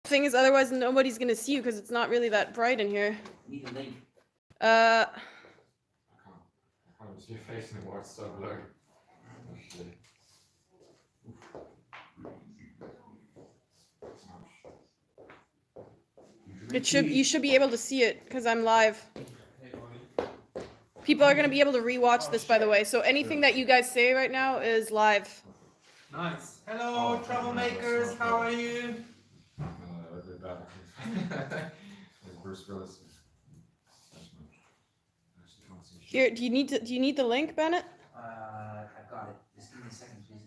Thing is, otherwise nobody's gonna see you because it's not really that bright in here. Need a link. Uh, I can't see your face anymore, it's so blurry. Oh, shit. you should be able to see it because I'm live. People are gonna be able to rewatch this, by the way. So anything that you guys say right now is live. Nice. Hello, troublemakers. How are you? Bruce Willis. Here, do you need the link, Bennett? I've got it. Just give me a second, please.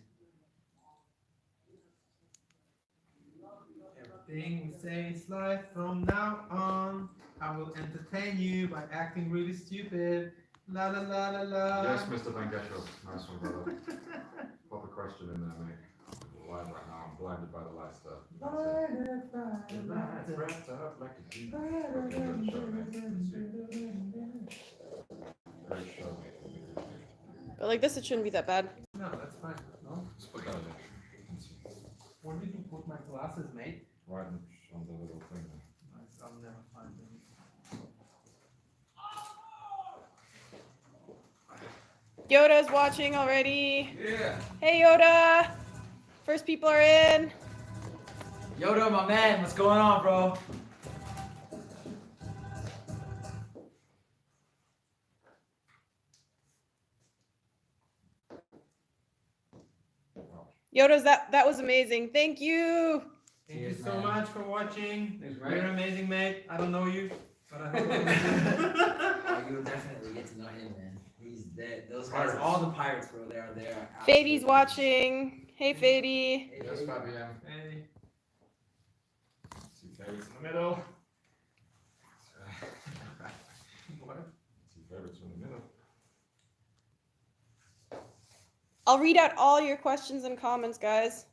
Everything we say is live from now on. I will entertain you by acting really stupid. La la la la la. Yes, Mr. Van Gesho. Nice one, brother. Pop a question in there, mate. I'm live right now. I'm blinded by the light stuff. Blinded by the light. Wrapped up like a deep. Okay, good show, mate. Great show, mate. But like this, it shouldn't be that bad. No, that's fine. No. Just put that in there. Where did you put my glasses, mate? Right on the little thing there. Nice. I'll never find them. Yoda's watching already. Yeah. Hey, Yoda. First people are in. Yoda, my man, what's going on, bro? Yoda's that was amazing. Thank you. Thank Cheers, you so man. much for watching. Thanks, You're man. amazing, mate. I don't know you, but I hope Oh, you'll definitely get to know him, man. He's dead. Those guys, Pirates. all the pirates, bro, they are there. Fadey's watching. Hey, Fady. Hey, Yes, Fady. Fabian. Hey. Two favorites in the middle. What? Two favorites in the middle. I'll read out all your questions and comments, guys.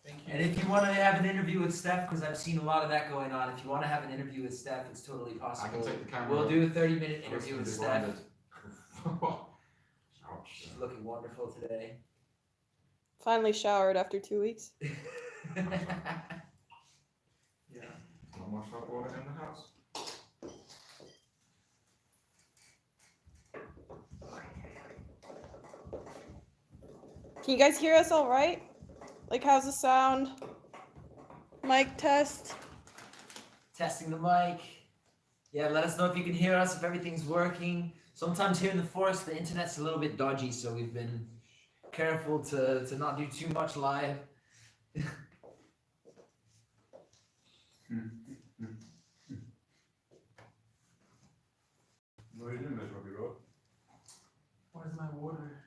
Thank you. And if you want to have an interview with Steph, because I've seen a lot of that going on, if you want to have an interview with Steph, it's totally I possible. can take the camera. We'll do a 30-minute interview with Steph. Ouch. She's looking wonderful today. Finally showered after 2 weeks. Yeah. Not much hot water in the house. Can you guys hear us all right? Like, how's the sound? Mic test. Testing the mic. Yeah, let us know if you can hear us, if everything's working. Sometimes here in the forest, the internet's a little bit dodgy, so we've been careful to not do too much live. What are you doing, Miss Robbie Road? Where's my water?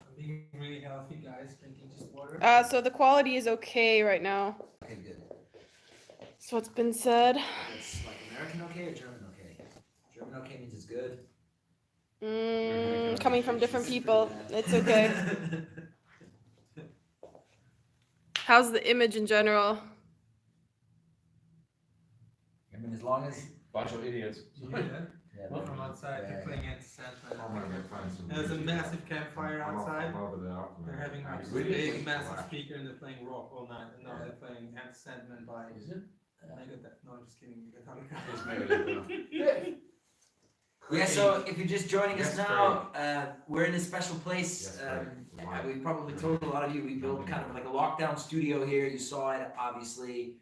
I'm being really healthy, guys. Drinking just water. So the quality is okay right now. Okay, good. That's what's been said. It's like American okay or German okay? German okay means it's good. Coming from different people, it's okay. How's the image in general? I mean, as long as Bunch of idiots. Yeah. yeah, From outside, they're playing anti-Sandman. I'm gonna go find some. There's a massive campfire I'm outside. over there after They're having me. this Really? big, massive Wow. speaker and they're playing rock all night. And now they're playing anti-Sandman by Is it? Megadeth. No, just kidding. It's Metallica. Megadeth, Yeah, so if you're just joining us Yes, now, we're in a special place. Yes, great. We probably told a lot of you we built kind of like a lockdown studio here. You saw it obviously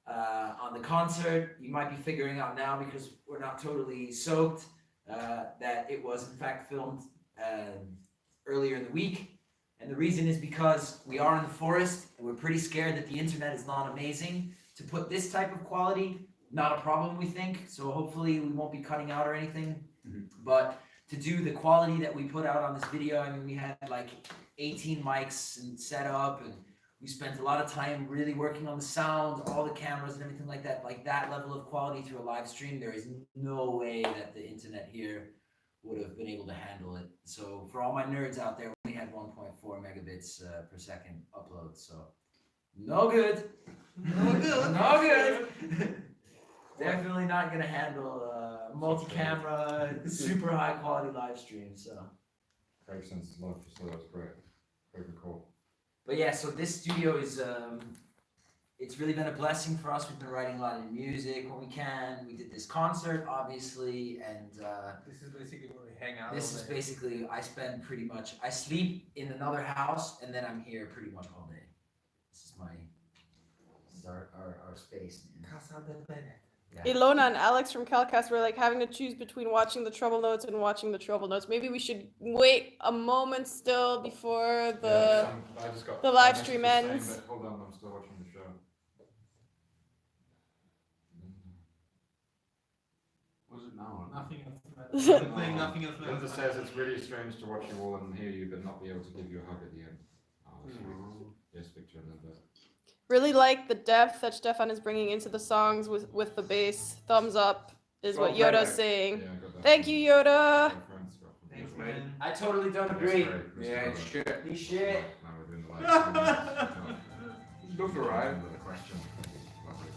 on the concert. You might be figuring out now because we're not totally soaked that it was in fact filmed earlier in the week. And the reason is because we are in the forest and we're pretty scared that the internet is not amazing. To put this type of quality, not a problem, we think. So hopefully we won't be cutting out or anything. But to do the quality that we put out on this video, I mean, we had like 18 mics and set up, and we spent a lot of time really working on the sound, all the cameras and everything like that. Like that level of quality through a live stream, there is no way that the internet here would have been able to handle it. So for all my nerds out there, we had 1.4 megabits per second upload. So no good. No good. No good. Definitely not gonna handle multi-camera, super high quality live stream. So, Craig sends his love, so that's great. Very cool. but yeah, so this studio is it's really been a blessing for us. We've been writing a lot of music when we can. We did this concert, obviously, and This is basically where we hang out. this all is day. basically I sleep in another house and then I'm here pretty much all day. This is our space, man. Casa de Bennett. Yeah. Ilona and Alex from Calcast were like having to choose between watching the Trouble Notes and watching the Trouble Notes. Maybe we should wait a moment still before the. I just got the a live message stream saying ends. that- Hold on, I'm still watching the show. What's it now? Nothing else matters. I'm playing nothing else Linda matters. says it's really strange to watch you all and hear you, but not be able to give you a hug at the end. Oh, that's sweet. Yes, Victor and Linda. Really like the depth that Stefan is bringing into the songs with the bass. Thumbs up is what Oh, right, Yoda's right. saying. Yeah, I got that. Thank from you, Yoda. my friend Scott from Thanks, Facebook. man. I totally don't That's agree. great, Mr. Yeah, it's Brother. shit. Holy shit. Now we're doing the live stream. Looks alright. Another question. Lovely.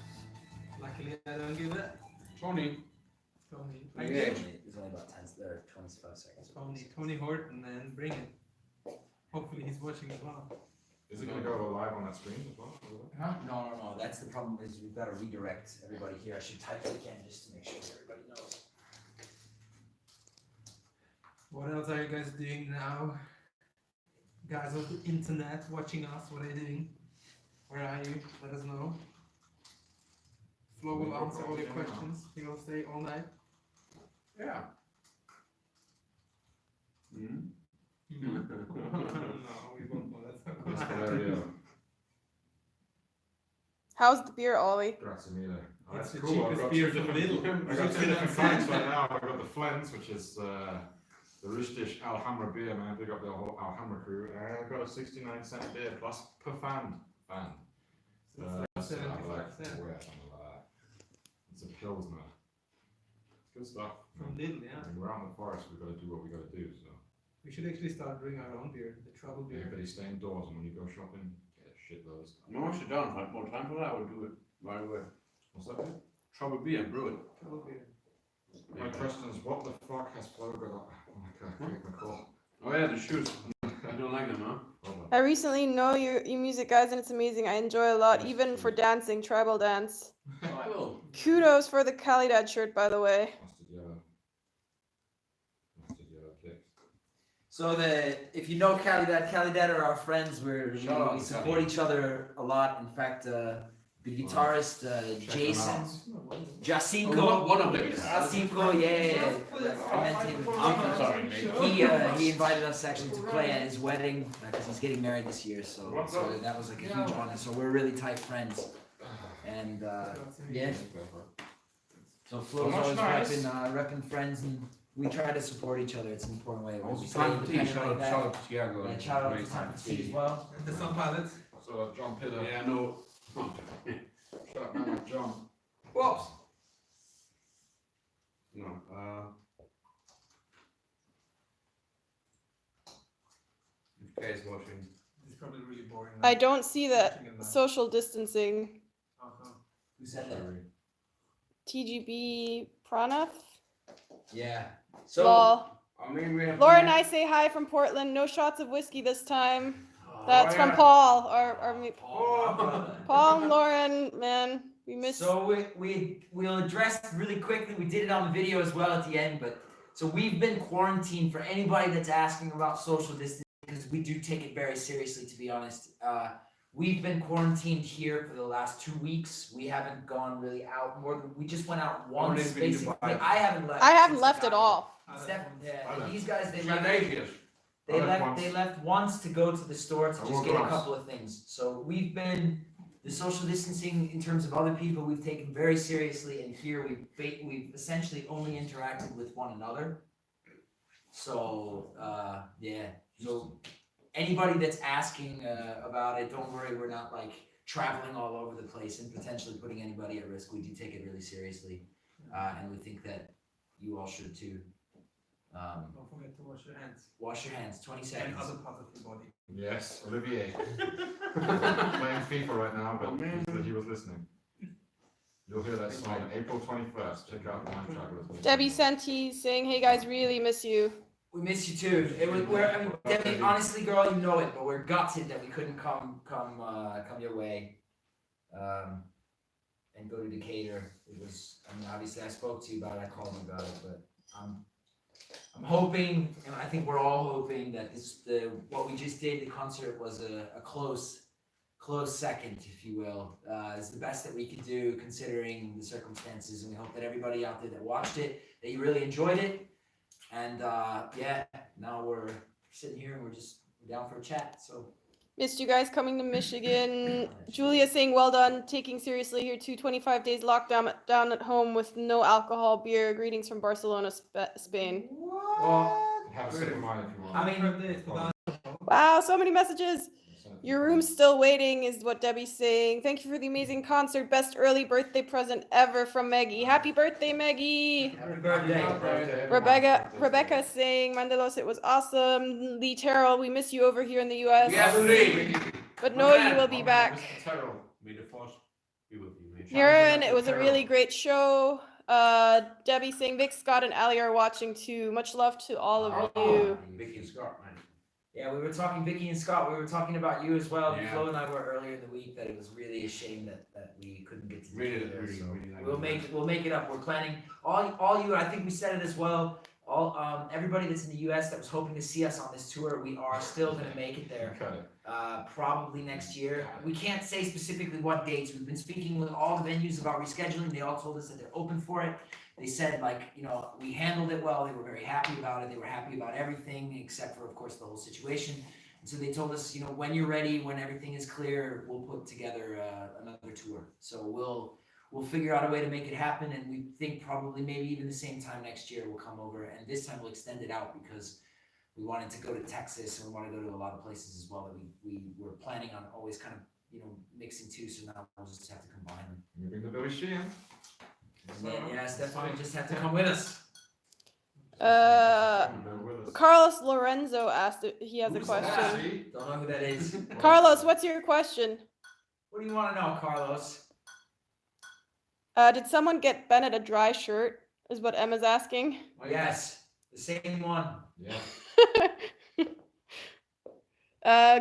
Luckily, I don't give it. Tony. Tony. Yeah. I give There's only about 25 seconds. Tony Horton, man. Bring it. Hopefully, he's watching as well. Is it going to go live on that screen as well? Huh? No. That's the problem is we've got to redirect everybody here. I should type it again just to make sure everybody knows. What else are you guys doing now? Guys of the internet watching us, what are you doing? Where are you? Let us know. Flo will answer all your questions. He will stay all night. Yeah. Hmm? no, we won't know. That's not Yes, gonna Valerio. happen. How's the beer, Ollie? Grazie mille. Oh, It's that's the cool. I've cheapest got beer two from different- Lidl. I've got two different kinds right now. I've got the Flens, which is the Rustisch Alhambra beer, man. Big up the whole Alhambra crew. And I've got a 69-cent beer plus per fan. So it's like So I like 75% to wear something like that. It's a Pilsner. It's good stuff. from Lidl, yeah. I mean, we're out in the forest, we've got to do what we got to do, so. We should actually start brewing our own beer, the trouble beer. Everybody stay indoors, and when you go shopping, get a shitload of stuff. No, I should down. If I had more time for that, I would do it right away. What's that? Dude? Trouble beer, brew it. Trouble beer. My question is, what the fuck has Flo got up? Oh my god, click my call. Oh yeah, the shoes. I don't like them, huh? Hold I on. recently know your music, guys, and it's amazing. I enjoy a lot, even for dancing, tribal dance. I will. Kudos for the Calidad shirt, by the way. Mustard yellow. Mustard yellow kicks. So if you know Calidad are our friends. Shout out We to support Cali. each other a lot. In fact, the guitarist Check them Jason out. Jacinco. Oh, one of them. Jacinco, yeah. I meant him. I'm sorry, mate. He invited us actually to play at his wedding because he's getting married this year. So that was like a huge honor. So we're really tight friends. And yeah. So Flo's much always nice. repping friends, and we try to support each other. It's an important way. Also, We stay time for tea. independent Shout like out, that. shout out to Tiago. Yeah, shout out Great to Time for Tea as well. And the Sun Pilots. So, John Pitter. Yeah, no. Shut up, man, like John. Whoops. No. If Kay's watching. It's probably really boring. I don't see that Watching it now. social distancing. Uh-huh. Who said that? Sorry. TGB Pranav? Yeah. So Lol. I mean, we have. Laura and I say hi from Portland. No shots of whiskey this time. Oh, That's from yeah. Paul. Or Paul, my brother. Paul and Lauren, man. We miss. So we'll address really quickly. We did it on the video as well at the end, but so we've been quarantined. For anybody that's asking about social distancing, because we do take it very seriously, to be honest. We've been quarantined here for the last 2 weeks. We haven't gone really out more than we just went out once. days we need to Basically, buy. I haven't left. I haven't since left I at got all. here. I Steph, don't- yeah, I left. these guys they It's left. Canadian. I left once. They left once to go to the store to I just walked get a once. couple of things. So we've been the social distancing in terms of other people we've taken very seriously, and here we've essentially only interacted with one another. So yeah. So anybody that's asking about it, don't worry, we're not like traveling all over the place and potentially putting anybody at risk. We do take it really seriously, and we think that you all should too. Don't forget to wash your hands. Wash your hands, 20 And seconds. other parts of your body. Yes, Olivier. Playing FIFA right now, but Oh, man. he said he was listening. You'll hear that song on April 21st. Check out Mind Travelers. Debbie Senti saying, "Hey guys, really miss you." We miss you too. I mean, Debbie, honestly, girl, you know it, but we're gutted that we couldn't come your way. and go to Decatur. It was, I mean, obviously I spoke to you about it, I called you about it, but I'm hoping, and I think we're all hoping that what we just did, the concert was a close second, if you will. It's the best that we could do considering the circumstances, and we hope that everybody out there that watched it, that you really enjoyed it. And yeah, now we're sitting here and we're down for a chat, so. Missed you guys coming to Michigan. Julia saying, well done, taking seriously here too. 25 days lockdown down at home with no alcohol, beer. Greetings from Barcelona, Spain. Well, have a sip of mine if you want. I mean, Birthdays, but Wow, so many messages. Your room's still waiting is what Debbie's saying. Thank you for the amazing concert. Best early birthday present ever from Maggie. Happy birthday, Maggie. Happy birthday. Rebecca saying, Mandelos, it was awesome. Lee Terrell, we miss you over here in the US. Yes, Lee. But no, you will be back. Mr. Terrell. May the force be with you, mate. Karen, it was a really great show. Debbie saying, Vic, Scott, and Ali are watching too. Much love to all of you. Vicky and Scott, man. Yeah, we were talking, Vicky and Scott, we were talking about you as well. Yeah. Flo and I were earlier in the week that it was really a shame that we couldn't get to Really, there, really, so really like we'll make it up. We're planning all you. I think we said it as well. All everybody that's in the U.S. that was hoping to see us on this tour, we are still gonna make it there. Okay. Probably next year. We can't say specifically what dates. We've been speaking with all the venues about rescheduling. They all told us that they're open for it. They said, like, you know, we handled it well. They were very happy about it. They were happy about everything except for, of course, the whole situation. And so they told us, you know, when you're ready, when everything is clear, we'll put together another tour. So we'll figure out a way to make it happen. And we think probably maybe even the same time next year we'll come over. And this time we'll extend it out because we wanted to go to Texas and we want to go to a lot of places as well that we were planning on always kind of, you know, mixing two. So now we'll just have to combine them. You bring the Billy Sheehan. And yeah, Stefan just have to come with us. Carlos Lorenzo asked if he has a Who's question. that? Don't know who that is. Carlos, what's your question? What do you want to know, Carlos? Did someone get Bennett a dry shirt? Is what Emma's asking. Oh, yes, the same one. Yeah.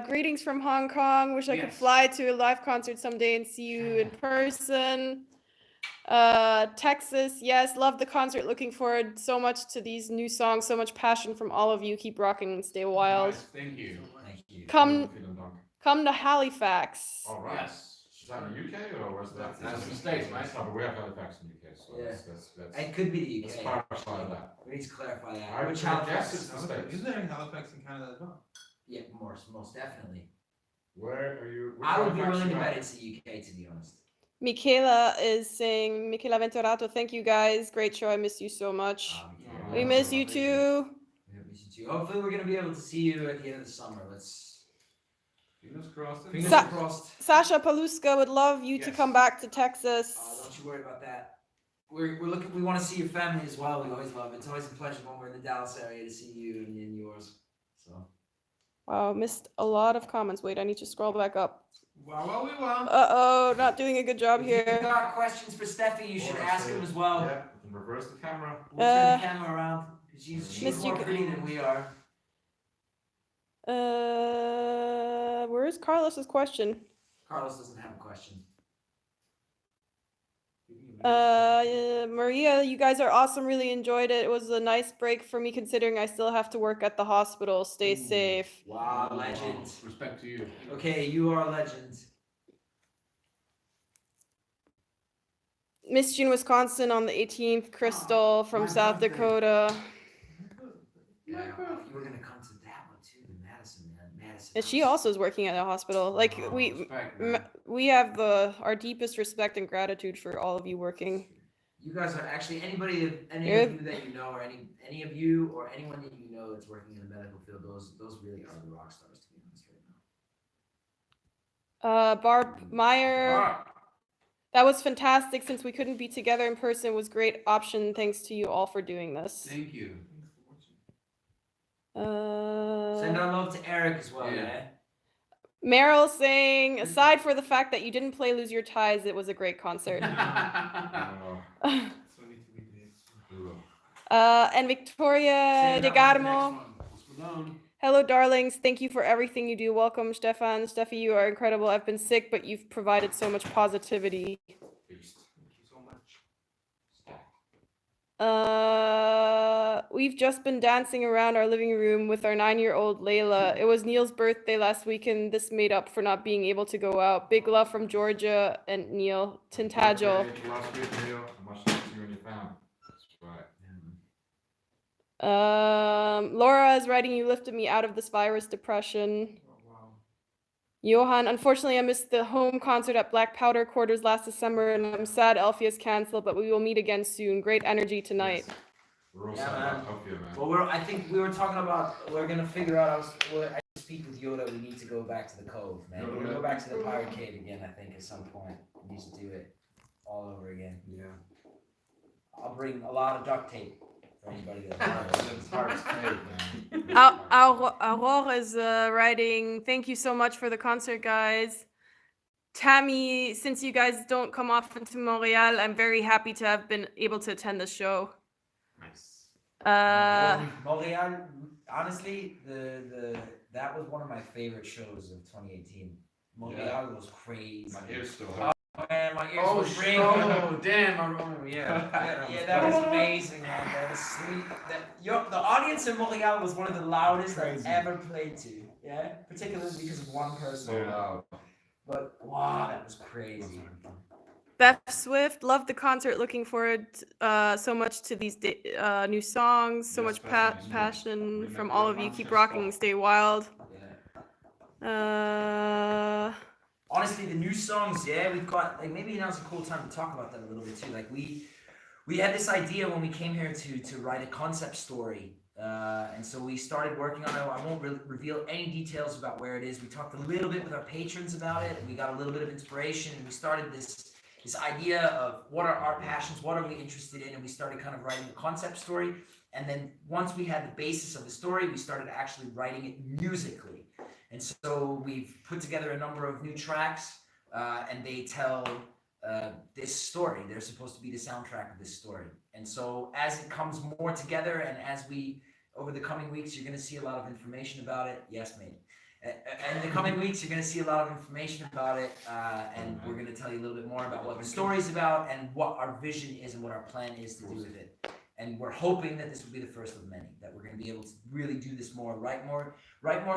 Greetings from Hong Kong. Wish I could Yes. fly to a live concert someday and see you in person. Texas, yes, love the concert. Looking forward so much to these new songs. So much passion from all of you. Keep rocking and stay wild. Nice, thank you. Thank you. Come to Halifax. All right. Yes. Is that in the UK or where's that? That's the States, mate. No, but we have Halifax in the UK, so Yeah. that's It could be the let's UK. clarify that. We need to clarify that. I would Which guess Halifax? it's the States. Isn't there in Halifax in Canada as well? Yeah, most definitely. Where are you? which I would be Halifax willing to you bet at? it's the UK, to be honest. Michaela is saying, Michaela Venturato, thank you guys. Great show. I miss you so much. Yeah, We miss you too. we miss you too. Hopefully, we're gonna be able to see you at the end of the summer. Let's Fingers crossed. fingers Sa- crossed. Sasha Paluska would love you to Yes. come back to Texas. Don't you worry about that. We're looking. We want to see your family as well. We always love it. It's always a pleasure when we're in the Dallas area to see you and yours. So. Wow, missed a lot of comments. Wait, I need to scroll back up. Wow, we won. Uh-oh, not doing a good job If you've here. got questions for Steffi, you should ask them as well. Yeah, you can reverse the camera. We'll turn the camera around. She's Miss, you more can- pretty than we are. Where is Carlos's question? Carlos doesn't have a question. Maria, you guys are awesome. Really enjoyed it. It was a nice break for me considering I still have to work at the hospital. Stay Ooh. safe. Wow, legend. Respect to you. Okay, you are a legend. Michigan, Wisconsin on the 18th. Crystal from my South birthday. Dakota. Yeah, you were gonna come to that one too, the Madison, man. Madison. And she also is working at the hospital. Like Oh, we respect, man. we have our deepest respect and gratitude for all of you working. You guys are actually any Yep. of you that you know, or any of you or anyone that you know that's working in the medical field. Those really are the rock stars, to be honest, right now. Barb Meyer. Ah, That was fantastic. Since we couldn't be together in person, it was great option. Thanks to you all for doing this. thank you. Send our love to Eric as well, Yeah. yeah. Meryl saying, aside for the fact that you didn't play Lose Your Ties, it was a great concert. So need to be there. And Victoria De Garmo Hello, darlings. Thank you for everything you do. Welcome, Stefan. Steffi, you are incredible. I've been sick, but you've provided so much positivity. Beast. Thank you so much. We've just been dancing around our living room with our 9-year-old Layla. It was Neil's birthday last week, and this made up for not being able to go out. Big love from Georgia and Neil. Tintagel. Birthday last week, Neil. Much love to you and your fam. That's right. Laura is writing, you lifted me out of this virus depression. Oh, wow. Johan, unfortunately, I missed the home concert at Black Powder Quarters last December, and I'm sad Elfia's canceled, but we will meet again soon. Great energy tonight. Yes. We're all Yeah, sad man. about Tokyo, man. Well, I think we were talking about, we're gonna figure out, I speak with Yoda, we need to go back to the Cove, man. We're gonna go back to the Pirate Cave again, I think, at some point. We need to do it all over again. Yeah. I'll bring a lot of duct tape for anybody that It's hard to say, man. Aurore is writing, thank you so much for the concert, guys. Tammy, since you guys don't come often to Montreal, I'm very happy to have been able to attend the show. Nice. Montreal, honestly, that was one of my favorite shows of 2018. Montreal was crazy. My ears still hurt. Oh man, my ears Oh, were ringing. oh, damn, I remember, yeah. Yeah, that was amazing, man. That was sweet. The audience in Montreal was one of the loudest I've ever played to. Yeah, particularly because of one person. So loud. But wow, that was crazy. Beth Swift, loved the concert. Looking forward so much to these new songs. So Yes, much Beth, we passion met from with all a of you. bunch Keep of rocking, stuff. stay wild. Yeah. Honestly, the new songs, yeah, we've got like maybe now's a cool time to talk about that a little bit too. Like we had this idea when we came here to write a concept story, and so we started working on it. I won't reveal any details about where it is. We talked a little bit with our patrons about it, and we got a little bit of inspiration. And we started this idea of what are our passions, what are we interested in, and we started kind of writing a concept story. And then once we had the basis of the story, we started actually writing it musically. And so we've put together a number of new tracks, and they tell this story. They're supposed to be the soundtrack of this story. And so as it comes more together, and as we, over the coming weeks, you're going to see a lot of information about it. Yes, mate. In the coming weeks, you're going to see a lot of information about it, and we're going to tell you a little bit more about what the story's about and what our vision is and what our plan is to do with it. And we're hoping that this will be the first of many, that we're going to be able to really do this more, write more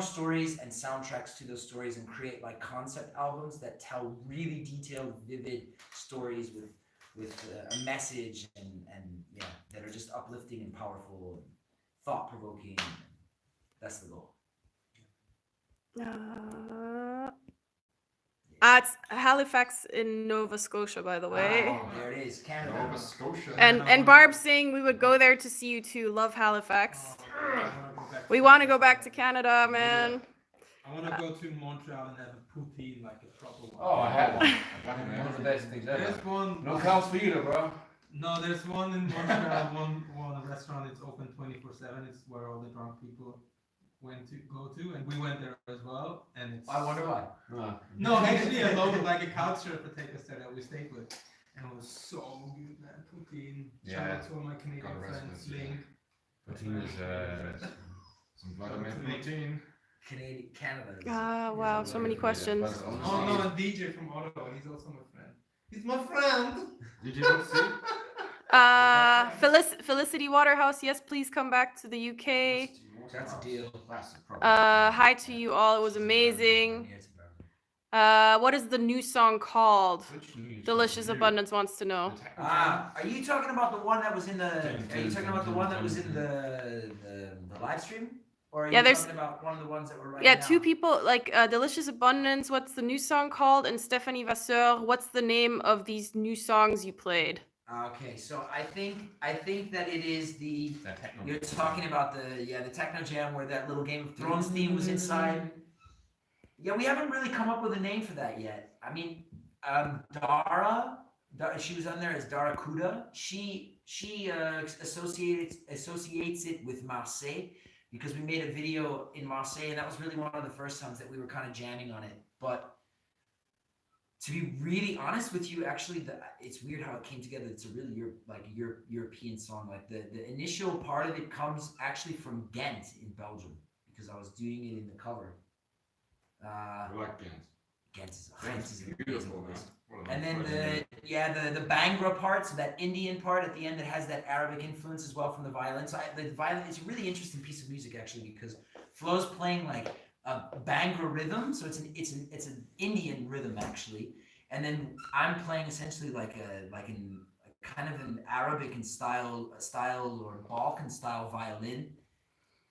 stories and soundtracks to those stories, and create like concept albums that tell really detailed, vivid stories with a message and yeah, that are just uplifting and powerful and thought provoking. That's the goal. It's Halifax in Nova Scotia, by the way. Oh, there it is, Canada. Nova Scotia. And Barb's saying we would go there to see you too. Love Halifax. I wanna go back We want to go back to Canada, man. I want to go to Montreal and have a poutine, like a proper one. Oh, I had one. Got him, One of man. the best things ever. There's one. No cows for either, bro. No, there's one in Montreal. one restaurant. It's open 24/7. It's where all the drunk people go to, and we went there as well. And it's. I wonder why. No, actually, a local like a couch surfer take us there that we stayed with, and it was so good, man. Poutine. Shout Yeah. out to all my Canadian Got the friends. recipes, yeah. Link. Poutine is some Vladimir Putin. Canada. Wow, so many questions. Oh no, and DJ from Ottawa. He's also my friend. He's my friend. Did you not see? Felicity Waterhouse, yes, please come back to the UK. That's a deal. Hi to you all. It was amazing. What is the new song called? Delicious Abundance wants to know. Are you talking about the one that was in the? Are you talking about the one that was in the live stream? Or are Yeah, you there's- talking about one of the ones that were right Yeah, now? two people like Delicious Abundance. What's the new song called? And Stephanie Vasseur. What's the name of these new songs you played? Okay, so I think that it is the. You're talking about the Techno Jam where that little Game of Thrones theme was inside. Yeah, we haven't really come up with a name for that yet. I mean, Dara, she was on there as Dara Kuda. She associates it with Marseille because we made a video in Marseille, and that was really one of the first times that we were kind of jamming on it. But to be really honest with you, actually, it's weird how it came together. It's a really European song. Like the initial part of it comes actually from Ghent in Belgium, because I was doing it in the cover. I like Ghent. Ghent is Ghent's an amazing beautiful, man. place. What a And nice then place. the Bhangra part, so that Indian part at the end that has that Arabic influence as well from the violin. So the violin, it's a really interesting piece of music actually because Flo's playing like a Bhangra rhythm, so it's an Indian rhythm actually, and then I'm playing essentially like a kind of an Arabic in style or Balkan style violin.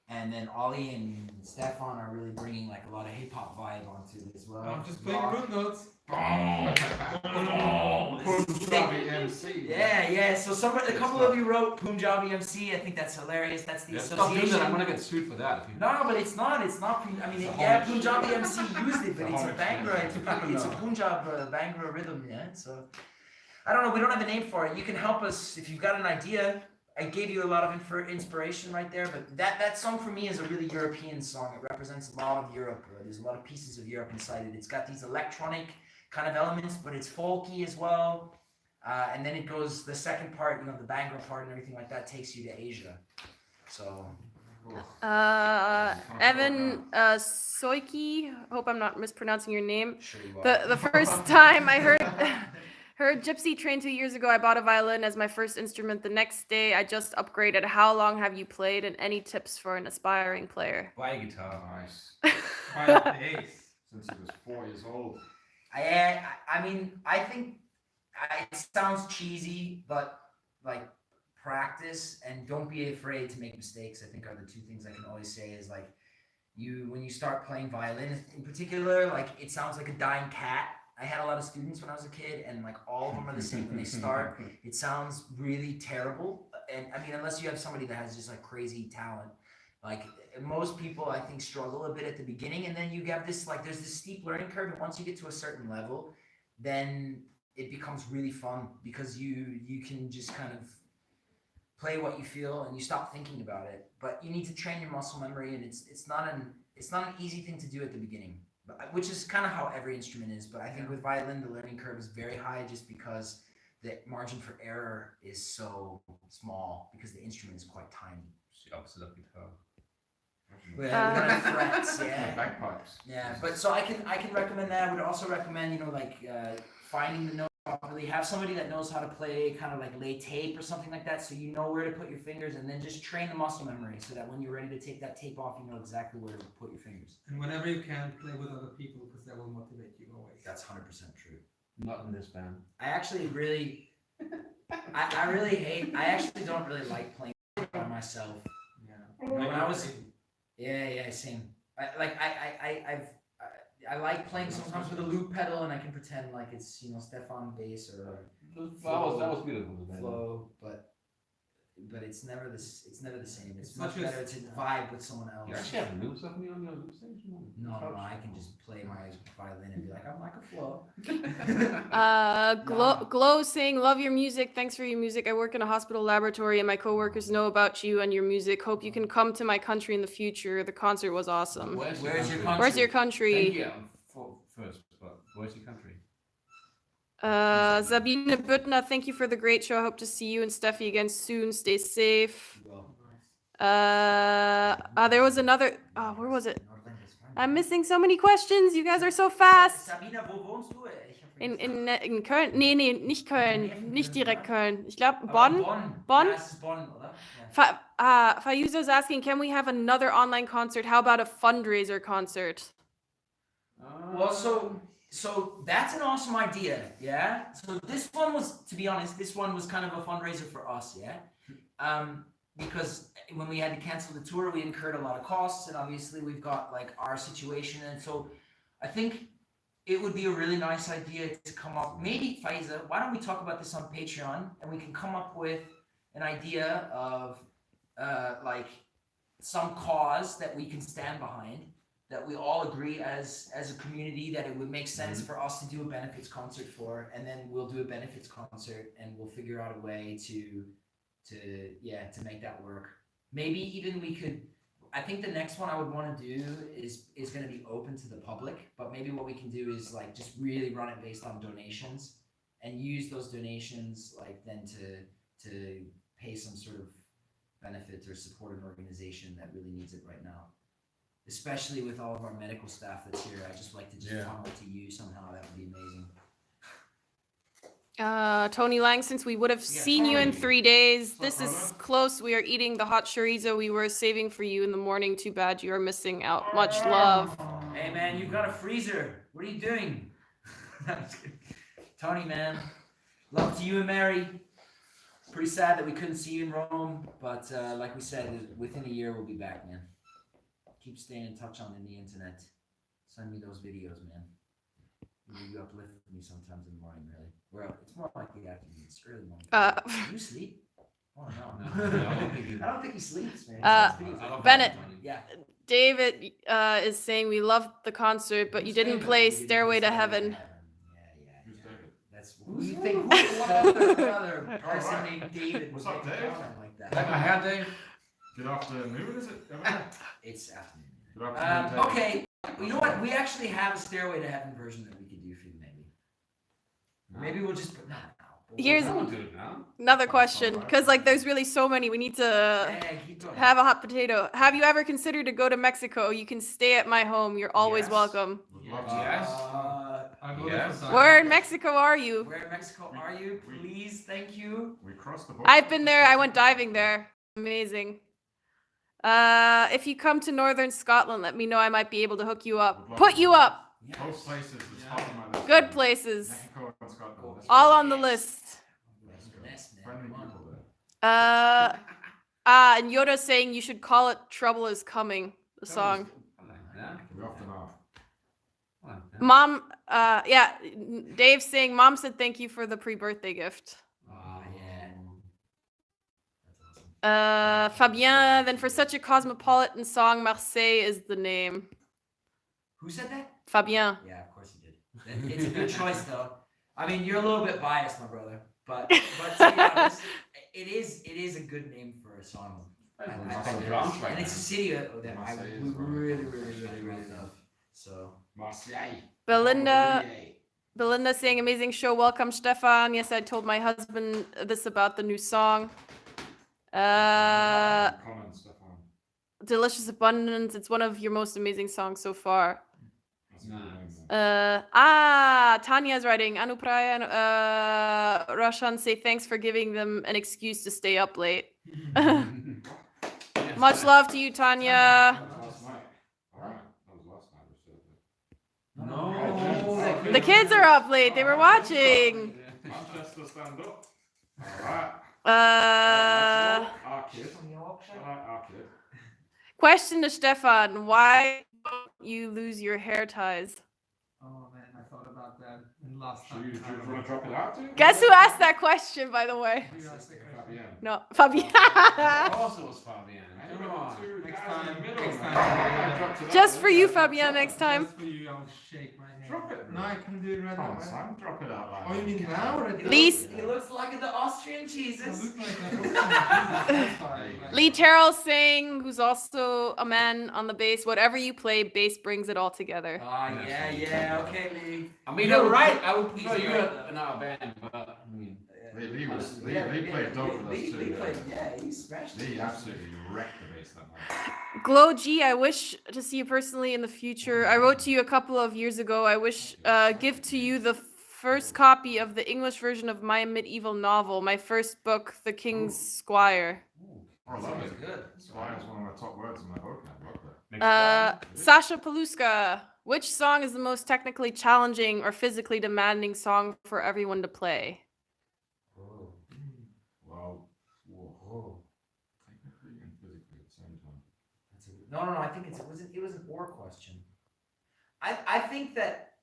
And then Ollie and Stefan are really bringing like a lot of hip hop vibe onto it as well. I'm just playing Rock. root notes. Punjabi MC. Yeah. So a couple of you wrote Punjabi MC. I think that's hilarious. That's the Stop doing association. that. I'm gonna get sued for that. If you... No, but it's not. I mean, It's a yeah, homage. Punjabi MC used it, but it's a homage, Bhangra. man. It's a Punjab Bhangra rhythm. Yeah. So I don't know. We don't have a name for it. You can help us if you've got an idea. I gave you a lot of inspiration right there, but that song for me is a really European song. It represents a lot of Europe. There's a lot of pieces of Europe inside it. It's got these electronic kind of elements, but it's folky as well. And then it goes, the second part, the Bhangra part and everything like that takes you to Asia. So, Evan Soiki, hope I'm not mispronouncing your name. sure you are. The first time I heard Gypsy Train 2 years ago, I bought a violin as my first instrument. The next day, I just upgraded. How long have you played, and any tips for an aspiring player? Buy a guitar. Nice. By the bass. Since he was 4 years old. I mean, I think it sounds cheesy, but like practice and don't be afraid to make mistakes. I think are the two things I can always say is like when you start playing violin in particular, like it sounds like a dying cat. I had a lot of students when I was a kid, and like all of them are the same when they start. It sounds really terrible, and I mean, unless you have somebody that has just like crazy talent, like most people I think struggle a bit at the beginning, and then you have this like there's this steep learning curve, and once you get to a certain level, then it becomes really fun because you can just kind of play what you feel and you stop thinking about it. But you need to train your muscle memory, and it's not an easy thing to do at the beginning. But, which is kind of how every instrument is, but I think with violin the learning curve is very high just because the margin for error is so small because the instrument is quite tiny. It's the opposite of guitar. We don't have frets, Yeah, bagpipes. Yeah, but so I can recommend that. I would also recommend finding the note properly. Have somebody that knows how to play kind of like lay tape or something like that, so you know where to put your fingers, and then just train the muscle memory so that when you're ready to take that tape off, you know exactly where to put your fingers. And whenever you can, play with other people because that will motivate you always. That's 100% true. Not in this band. I actually really, I really hate. I actually don't really like playing by myself. Yeah. When I was, yeah, same. I like playing sometimes with a loop pedal, and I can pretend like it's Stefan bass or That was beautiful. The band. Flow, but it's never the same. It's It's much such a- better to vibe with someone You else. actually have loops of me on your loop station? No, I can just play my violin and be like, I'm like a Flow. Glow saying, love your music. Thanks for your music. I work in a hospital laboratory and my coworkers know about you and your music. Hope you can come to my country in the future. The concert was awesome. Where's your country? Where's your country? Thank you first, but where's your country? Sabine Büttner, thank you for the great show. I hope to see you and Steffi again soon. Stay safe. Well, There was another. Where was it? I'm missing so many questions. You guys are so fast. Sabina, wo wohnst du? Ich hab In Köln? Nee, nicht Köln. Nicht direkt Köln. Ich glaube Aber Bonn. Bonn? Ja, es ist Bonn, oder? Ja. Fayuzo's asking, can we have another online concert? How about a fundraiser concert? Well, so that's an awesome idea, yeah? So this one was, to be honest, kind of a fundraiser for us, yeah? Because when we had to cancel the tour, we incurred a lot of costs, and obviously we've got like our situation, and so I think it would be a really nice idea to come up, maybe Faiza, why don't we talk about this on Patreon, and we can come up with an idea of like some cause that we can stand behind, that we all agree as a community that it would make sense for us to do a benefits concert for, and then we'll do a benefits concert and we'll figure out a way to make that work. Maybe even we could, I think the next one I would want to do is going to be open to the public, but maybe what we can do is like just really run it based on donations and use those donations like then to pay some sort of benefit or support an organization that really needs it right now. especially with all of our medical staff that's here. I just like to just Yeah. funnel it to you somehow. That would be amazing. Tony Lang, since we would have Yeah, seen you in Tony. 3 days, What's this up, is brother? close. We are eating the hot chorizo we were saving for you in the morning. Too bad you are missing out. Much love. Hey man, you've got a freezer. What are you doing? No, I'm just kidding. Tony, man, love to you and Mary. Pretty sad that we couldn't see you in Rome, but like we said, within a year we'll be back, man. Keep staying in touch on the internet. Send me those videos, man. You uplift me sometimes in the morning, really. Well, it's more like the afternoon. It's early morning. Do you sleep? Oh no. No, I don't think he- I don't think he sleeps, man. He Uh, sends videos. I love Bennett. Tony. Yeah. David is saying we loved the concert, but you didn't play You didn't Stairway to play Heaven. Yeah. Who's David? That's who you think. What other person Alright. named David What's would up, make a Dave? comment like Like that? my hair, Dave? Good afternoon, is it? Emma? It's afternoon. Good afternoon, David. Okay. Well, you know what? We actually have a Stairway to Heaven version that we could do for you, maybe. Maybe we'll just put that now. Here's- I won't do it now. Another question, because like there's really so many. We need to Yeah, keep going. have a hot potato. Have you ever considered to go to Mexico? You can stay at my home. You're always Yes. welcome. Would love to. Yes. I'll go Yes. there for Where in time. Mexico are you? Where in Mexico are you? Please, thank you. We crossed the border. I've been there. I went diving there. Amazing. If you come to northern Scotland, let me know. I might be able to hook you up. Put you up. Both places is top of my list. Good places. Mexico and Scotland. That's All good. on the list. That's good. Yes, man. Friendly Come on. people there. And Yoda saying you should call it "Trouble Is Coming," the song. I like that. We often are. I like that. Mom, yeah, Dave saying Mom said thank you for the pre-birthday gift. Oh, yeah. That's awesome. Fabien, then for such a cosmopolitan song, Marseille is the name. Who said that? Fabien. Yeah, of course he did. It's a good choice, though. I mean, you're a little bit biased, my brother, but to be honest, it is a good name for a song. It's called a drum track, And it's a man. city that I Marseille we is really love. So Marseille. Belinda saying amazing show. Welcome, Stefan. Yes, I told my husband this about the new song. Comment, Stefan. Delicious Abundance. It's one of your most amazing songs so far. That's a good name, man. Tanya's writing. Anupraya and Roshan say thanks for giving them an excuse to stay up late. Yes. Much love to you, Tanya. That was last night. Alright, that was last night. we said that. No, The kids are up late. They were watching. Manchester, stand up. Alright. Our kid. Alright, our kid. Question to Stefan. Why don't you lose your hair ties? Oh man, I thought about that in last Do time. you want to drop it out to? Guess who asked that question, by the way? You asked the question. Fabienne. No, Fabien. Of course it was Fabian. Come on. Next time, next man. time. I dropped it out Just there. for you, Fabien, next time. Just for you, I'll shake my hand. Drop it, No, I can do it right Come now. on, right? Sam, drop it out like Oh, you mean now or at the Least- He looks like the Austrian I cheeses. look like that. Sorry. Lee Terrell saying, who's also a man on the bass, whatever you play, bass brings it all together. Yeah, okay, Lee. I mean, You're I would- right. I would He's prefer you right. in our band, but I mean, Lee played dope with us Lee too. played, yeah, he smashed it. Lee absolutely wrecked the bass that night. Glow G, I wish to see you personally in the future. I wrote to you a couple of years ago. I wish give to you the first copy of the English version of my medieval novel, my first book, The King's Squire. Oh, I love Sounds it. good. Squire is one of my top words in my book. I love that. next time. Sasha Paluska, which song is the most technically challenging or physically demanding song for everyone to play? Oh, Well, whoa, oh. technically and physically at the same time. That's a, no. I think it was an or question. I think that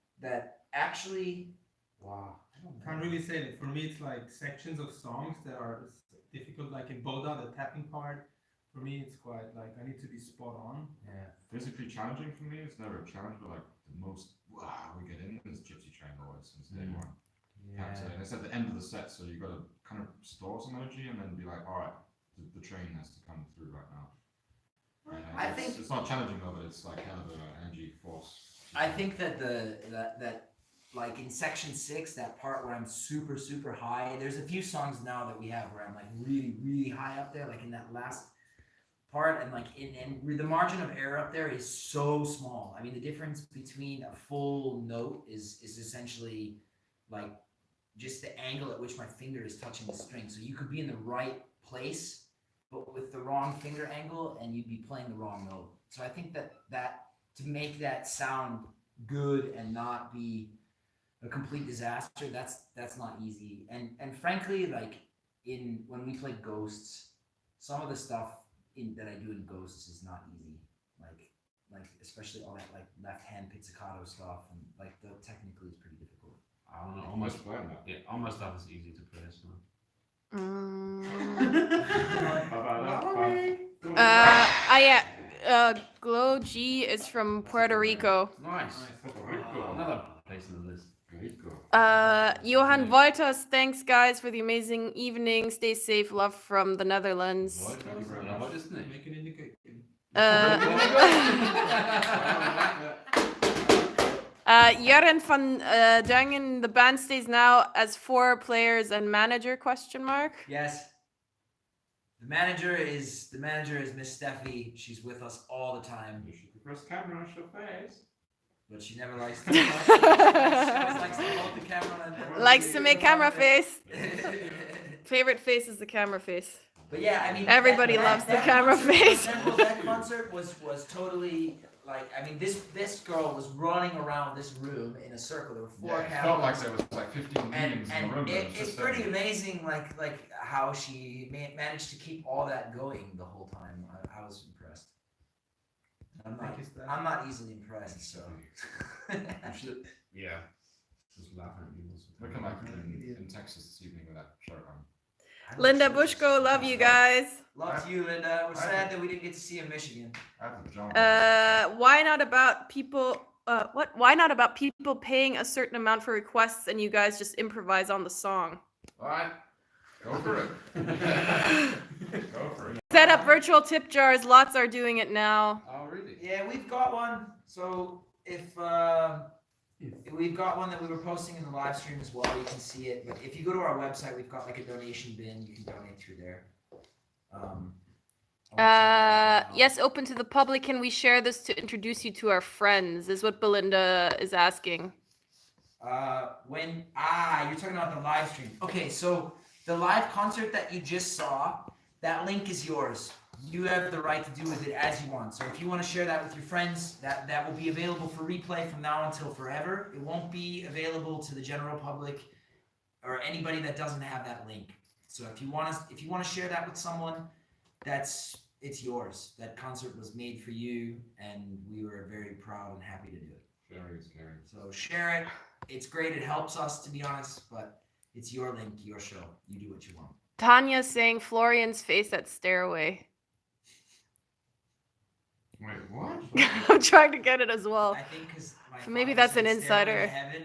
actually, wow. I don't know. Can't really say that. For me, it's like sections of songs that are difficult. Like in Boda, the tapping part. For me, it's quite like I need to be spot on. Yeah. Physically challenging for me, it's never a challenge, but like the most wow we get in is Gypsy Train always since day one. Yeah. And it's at the end of the set, so you got to kind of store some energy and then be like, all right, the train has to come through right now. And I it's, think- it's not challenging though, but it's like hell of an energy force. I think that that like in section 6, that part where I'm super high. There's a few songs now that we have where I'm like really high up there, like in that last part, and like the margin of error up there is so small. I mean, the difference between a full note is essentially like just the angle at which my finger is touching the string. So you could be in the right place, but with the wrong finger angle, and you'd be playing the wrong note. So I think that to make that sound good and not be a complete disaster, that's not easy. And frankly, like when we play Ghosts, some of the stuff that I do in Ghosts is not easy. Like especially all that like left hand pizzicato stuff, and like technically it's pretty difficult. I don't know. Almost Almost. playing that. Yeah, almost stuff is easy to play. So. Glow G is from Puerto Rico. Nice. Rico. Another place in the list. Rico. Johan Voitas, thanks guys for the amazing evening. Stay safe. Love from the Netherlands. What? Thank you very Ja, much. wat is het niet? Make it in the cake. Jaren van Dangen, the band stays now as 4 players and manager, question mark. Yes. The manager is Miss Steffi. She's with us all the time, You should press camera, show face. but she never likes to. She always likes to hold the camera and Likes to make camera face. Favorite face is the camera face. But yeah, I mean, Everybody loves the camera face. That concert was totally like, I mean, this girl was running around this room in a circle. There were 4 Yeah, it cameras. felt like there was like 15 meetings in the room. It's pretty amazing, like how she managed to keep all that going the whole time. I was impressed. I'm not easily impressed, so. Yeah. Just laughing at people. Look at Mike in Texas this evening with that shirt on. Linda Bushko, love you guys. Love to you, Linda. We're sad that we didn't get to see you in Michigan. I have the pajamas. Why not about people? What? Why not about people paying a certain amount for requests and you guys just improvise on the song? Alright, go for it. Go for it. Set up virtual tip jars. Lots are doing it now. Oh, really? Yeah, we've got one. So if we've got one that we were posting in the live stream as well, you can see it. But if you go to our website, we've got like a donation bin. You can donate through there. Yes, open to the public. Can we share this to introduce you to our friends? Is what Belinda is asking. You're talking about the live stream. Okay, so the live concert that you just saw, that link is yours. You have the right to do with it as you want. So if you want to share that with your friends, that will be available for replay from now until forever. It won't be available to the general public or anybody that doesn't have that link. So if you want to share that with someone, it's yours. That concert was made for you, and we were very proud and happy to do it. Sharing is caring. So share it. It's great. It helps us, to be honest, but it's your link, your show. You do what you want. Tanya saying Florian's face at Stairway. Wait, what? I'm trying to get it as well. I think because Maybe that's an insider. Heaven,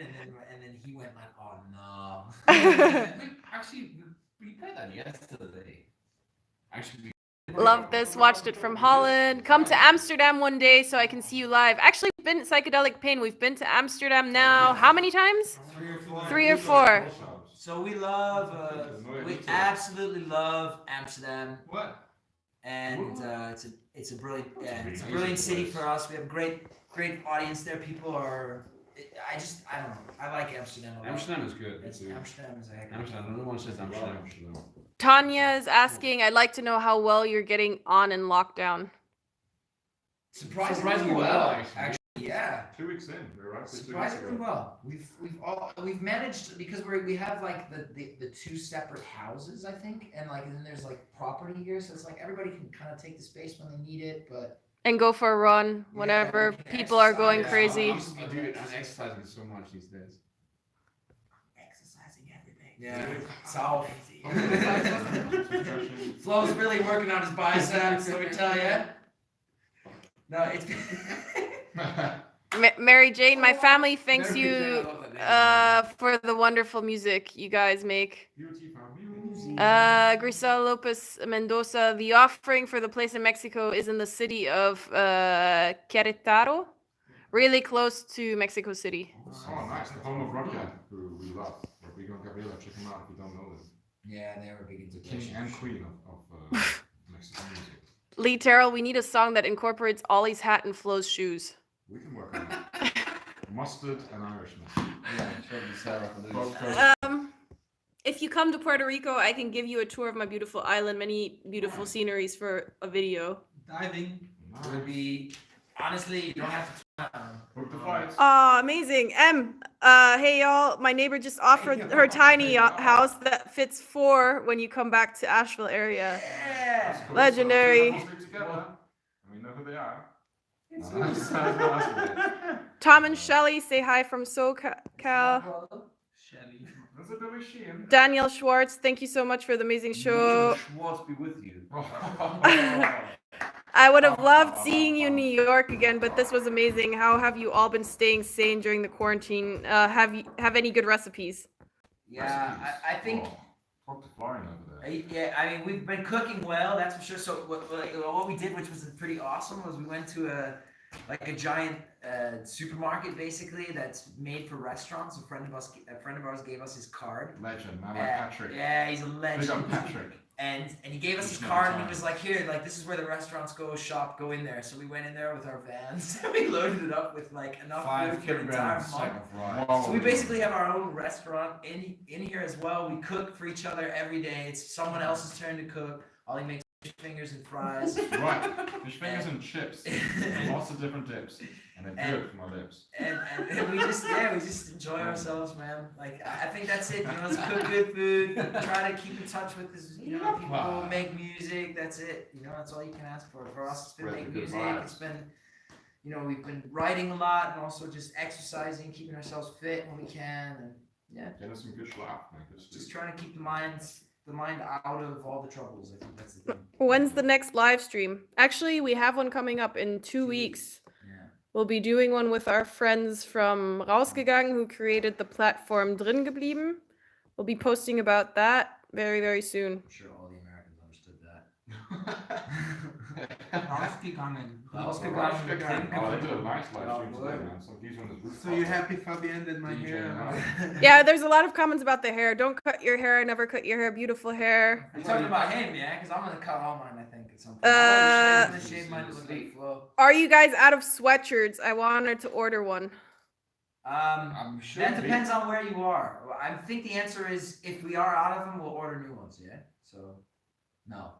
and then he went like, oh no. Actually, we played that yesterday. Actually, Love this. Watched it from Holland. Come to Amsterdam one day so I can see you live. Actually, we've been Psychedelic Pain. We've been to Amsterdam now. How many times? 3 or 4. So we we absolutely love Amsterdam, What? and it's a brilliant city for us. We have great audience there. People are. I don't know. I like Amsterdam a lot. Amsterdam is good. Amsterdam is a heck of a Amsterdam. No one says Amsterdam. Tanya is asking, I'd like to know how well you're getting on in lockdown. Surprisingly well, actually, yeah. 2 weeks in, we were actually 2 weeks Surprisingly ago. well. We've managed, because we have like the 2 separate houses, I think, and like then there's like property here, so it's like everybody can kind of take the space when they need it, but And go for a run whenever we can people are going exercise. crazy. I'm exercising so much these days. exercising everything. Yeah, it's all Stretching. Flo's really working on his biceps, let me tell you. No, it's. Mary Jane, my family thanks you for the wonderful music you guys make. Beauty from music. Grisel Lopez Mendoza, the offering for the place in Mexico is in the city of Querétaro, really close to Mexico City. Oh, nice. The home of Rocket, who we love. Rodrigo and Gabriela, check them out if you don't know them. Yeah, they were big into The king and queen of Mexican music. Lee Terrell, we need a song that incorporates Ollie's hat and Flo's shoes. We can work on that. Mustard and Irishman. Yeah, show the Sarah for Both those. those- If you come to Puerto Rico, I can give you a tour of my beautiful island, many beautiful sceneries for a video. Diving. It would be, honestly, you don't have to. Book the flights. Oh, amazing. Hey y'all, my neighbor just offered her tiny house that fits 4 when you come back to Asheville area. Yeah. That's cool. Legendary. So two couples live together, and we know who they are. There's Tom and Shelly say hi from SoCal. Shelly. a Billy Sheehan. Daniel Schwartz, thank you so much for the amazing show. Schwartz be with you. I would have loved seeing you in New York again, but this was amazing. How have you all been staying sane during the quarantine? Have any good recipes? Yeah, I think. Talk to Florian over there. Yeah, I mean, we've been cooking well, that's for sure. So what we did, which was pretty awesome, was we went to a giant supermarket basically that's made for restaurants. A friend of ours gave us his card. Legend, man, like Patrick. Yeah, he's a Big legend. up Patrick. And he gave us He's his never card and he tired. was like, here, like this is where the restaurants go shop, go in there. So we went in there with our vans and we loaded it up with like enough 5 food for the entire kilograms month. sack of rice. Whoa. So we basically have our own restaurant in here as well. We cook for each other every day. It's someone else's turn to cook. Ollie makes fish fingers and fries. Right, fish fingers and chips. Lots of different dips. And they're good for my lips. and we just enjoy ourselves, man. Like I think that's it. You know, let's cook good food. Try to keep in touch with this. You know, people make music. That's it. You know, that's all you can ask for. For us, it's been Spread the making good music. vibes. It's been, you know, we've been writing a lot and also just exercising, keeping ourselves fit when we can, and yeah, Getting some good schlaf, man. Good just sleep. trying to keep the mind out of all the troubles. I think that's the thing. When's the next live stream? Actually, we have one coming up in 2 weeks. Yeah. We'll be doing one with our friends from Rausgegangen who created the platform Drin geblieben. We'll be posting about that very, very soon. I'm sure all the Americans understood that. Rausgegangen. Rausgegangen. Oh, they did a nice live Yeah, stream today, word. man. Some geese on this roof. So you happy Fabian did my DJ hair? now. Yeah, there's a lot of comments about the hair. Don't cut your hair. Never cut your hair. Beautiful hair. You're talking about him, yeah? Because I'm gonna cut all mine, I think, at some point. Uh, I'm gonna shave mine to look like Flo. Are you guys out of sweatshirts? I wanted to order one. I'm sure. That depends on where you are. Well, I think the answer is if we are out of them, we'll order new ones, yeah? So, no.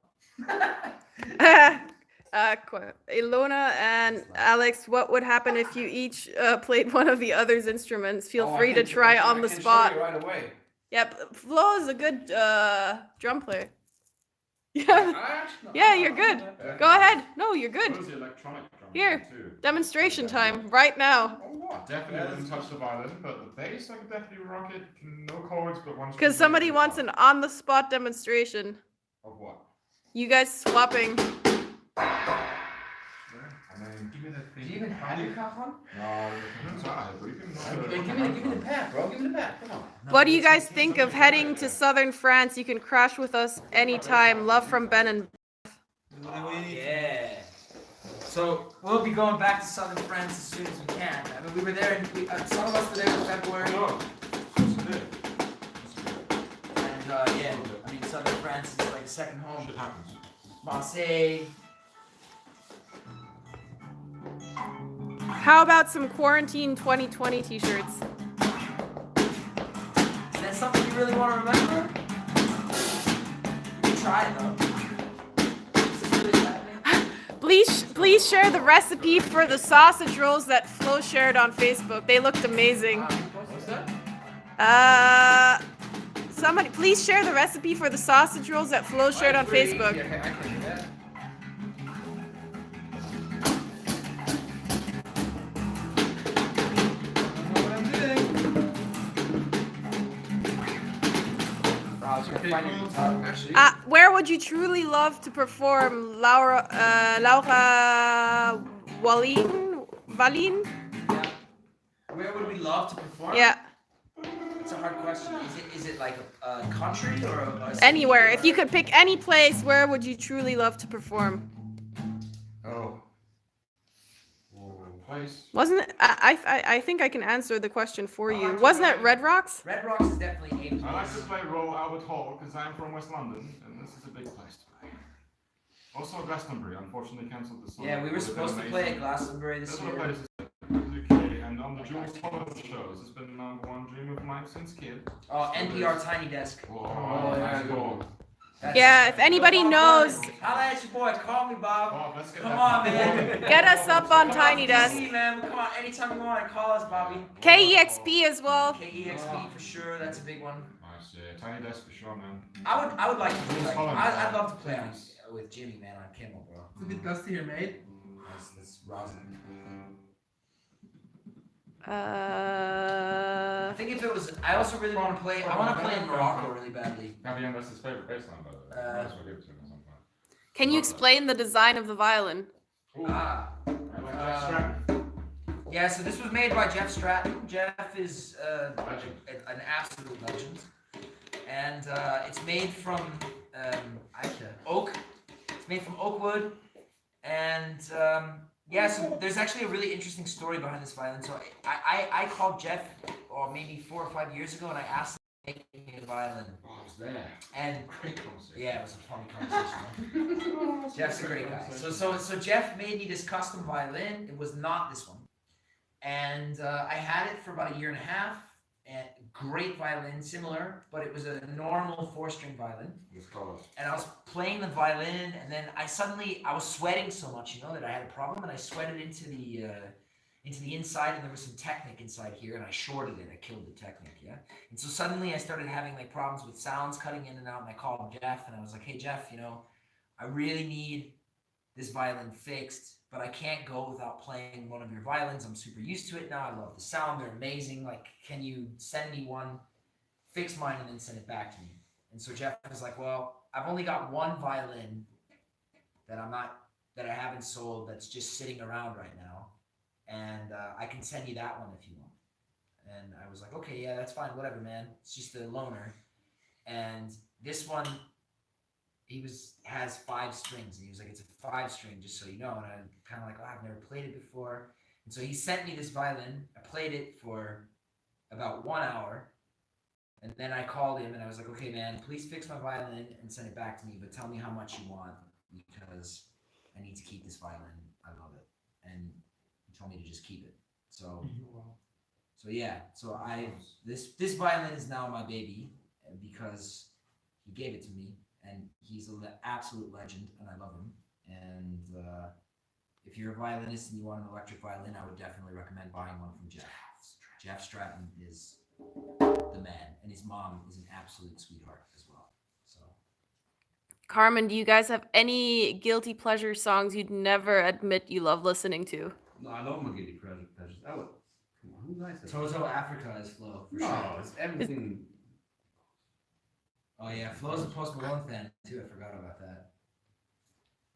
Ilona and Alex, what would happen if you each played one of the other's instruments? Feel Oh, I free to can- try I on the can show spot. you right away. Yep, Flo is a good drum player. Yeah, Actually, Yeah, you're good. Go ahead. No, you're What good. was the electronic drum Here. too? Demonstration time right now. Oh, what? Definitely wouldn't touch the violin, but the bass I could definitely rock it. No chords, but one. Because somebody wants an on-the-spot demonstration. Of what? You guys swapping. I mean, Give me that Do thing. you even have your cup on? no, you can try, but you can. Hey, give me the pad, bro. Give me the pad. Come on. What do you guys think of heading to southern France? You can crash with us anytime. Love from Ben and Yeah. So, we'll be going back to southern France as soon as we can. I mean, we were there, some of us were there in February. No, of course you did. And, yeah, I mean, southern France is like second home. Shit happens. Marseille. How about some quarantine 2020 t-shirts? Is that something you really want to remember? You can try it though. Is this really happening? Please share the recipe for the sausage rolls that Flo shared on Facebook. They looked amazing. What's that? Somebody please share the recipe for the sausage rolls that Flo shared on Facebook. Yeah, I can do that. I know what I'm doing. I was gonna find your guitar, actually. Where would you truly love to perform, Laura Wallin? Yeah. Where would we love to perform? Yeah, It's a hard question. Is it like a country or a city anywhere. or- If you could pick any place, where would you truly love to perform? Oh. Place. Wasn't it? I think I can answer the question for you. Wasn't it Red Rocks? Red Rocks is definitely a I like to place. play Royal Albert Hall because I'm from West London and this is a big place to play. Also Glastonbury, unfortunately cancelled the song. Yeah, we were Would've been supposed to play at amazing. Glastonbury this That's what I year. played as a kid, and on the Jules Holland shows, it's been the #1 dream of mine since kid. Oh, NPR Tiny Desk. Oh, yeah, nice good. ball. That's- Yeah, if anybody Bob knows, Dylan. Holla at your boy, call me Bob. Bob, let's get Come that on, ball. man. get us up on Come Tiny on, Desk. DC, man. Come on, anytime you want, call us, Bobby. KEXP as well. KEXP for sure, that's a big one. Nice, yeah. Tiny desk for sure, man. I would like to play. Jules Holland. I'd love to play with Jimmy, man, on Kimmel, bro. It's a bit dusty here, mate. That's rosin. I Uh, think if it was, I also really want to play. I want to play in Morocco really badly. Gabriel, that's his favorite bass line, by the way. Might as well give it to him at some point. can you explain the design of the violin? Ooh, Ah, I like Jeff Stratton. yeah. So this was made by Jeff Stratton. Jeff is Legend. an absolute legend, and it's made from oak. It's made from oak wood, and yeah. So there's actually a really interesting story behind this violin. So I called Jeff, or maybe 4 or 5 years ago, and I asked him to make me a violin, Oh, I was there. and Great conversation. yeah, it was a funny conversation. Jeff's a great guy. So Jeff made me this custom violin. It was not this one, and I had it for about 1.5 years. And great violin, similar, but it was a normal 4-string violin. Let's call it. And I was playing the violin, and then I was sweating so much, that I had a problem, and I sweated into the inside, and there was some Technic inside here, and I shorted it. I killed the Technic, yeah. And so suddenly I started having like problems with sounds cutting in and out, and I called Jeff, and I was like, "Hey Jeff, I really need this violin fixed, but I can't go without playing one of your violins. I'm super used to it now. I love the sound. They're amazing. Like, can you send me one, fix mine, and then send it back to me?" And so Jeff was like, "Well, I've only got one violin that I haven't sold that's just sitting around right now, and I can send you that one if you want." And I was like, "Okay, yeah, that's fine. Whatever, man. It's just a loaner." And this one, has 5 strings, and he was like, "It's a 5-string, just so you know." And I'm kind of like, "Oh, I've never played it before." And so he sent me this violin. I played it for about 1 hour, and then I called him and I was like, "Okay, man, please fix my violin and send it back to me, but tell me how much you want, because I need to keep this violin. I love it." And he told me to just keep it. So yeah. So this violin is now my baby, because he gave it to me. And he's an absolute legend, and I love him. And if you're a violinist and you want an electric violin, I would definitely recommend buying one from Jeff. Jeff Stratton is the man, and his mom is an absolute sweetheart as well. So Carmen, do you guys have any guilty pleasure songs you'd never admit you love listening to? No, I love my guilty pleasures. Oh, come on, who likes that? Toto Africa is Flo for No, sure. it's everything. Oh yeah, Flo's a Post Malone fan too. I forgot about that.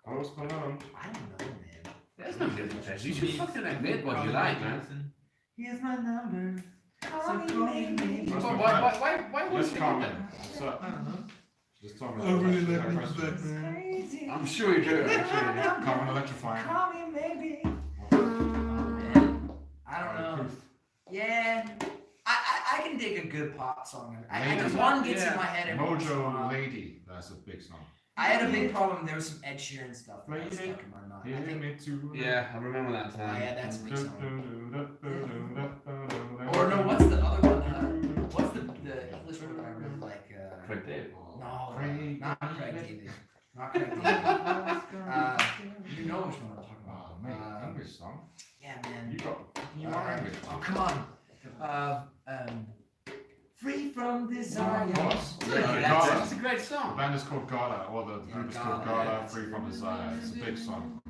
What's going on? I don't know, man. There's no guilty pleasures. You should fucking admit what you like, man. Here's my number. Call me, maybe. Where's Why, my friend? why Just would you calm do down. What's up? I don't know. Just tell me. I really that like question. Nickelback, man. that? I'm sure you do, actually. Carmen electrifying. Call me maybe. Oh man, I don't know. Proof. Yeah, I can dig a good pop song. Lady. Because one gets in Yeah. my head every once in a Mojo while. Lady. That's a big song. I had a big problem. There was some Ed Sheeran stuff that Lady. stuck in my mind. I Hear think, me too. Yeah, I remember that oh time. yeah, that's a big song. Or Or no, what's the other one? What's the English one I really like? Craig David. No, Craig not Craig David. David. Not Craig David. You know which one I'm talking about. Oh, mate, English song. Yeah, man. You got. You are English. Oh, come on. Free from desire. Of course. Yeah, That's a great The song. band is called Gala, or the group is called Gala, Gala, yeah. Free from Desire. It's a big song.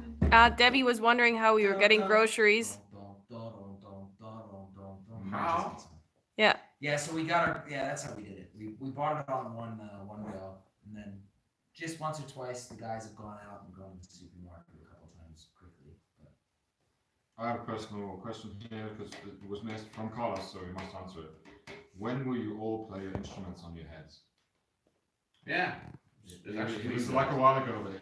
Debbie was wondering how we were getting groceries. How? Yeah. Yeah, so we got our. Yeah, that's how we did it. We bought it on one go, and then just once or twice the guys have gone out and gone to the supermarket a couple times quickly. But I have a personal question here because it was missed from Carlos, so we must answer it. When will you all play your instruments on your heads? Yeah. It was like a while ago, but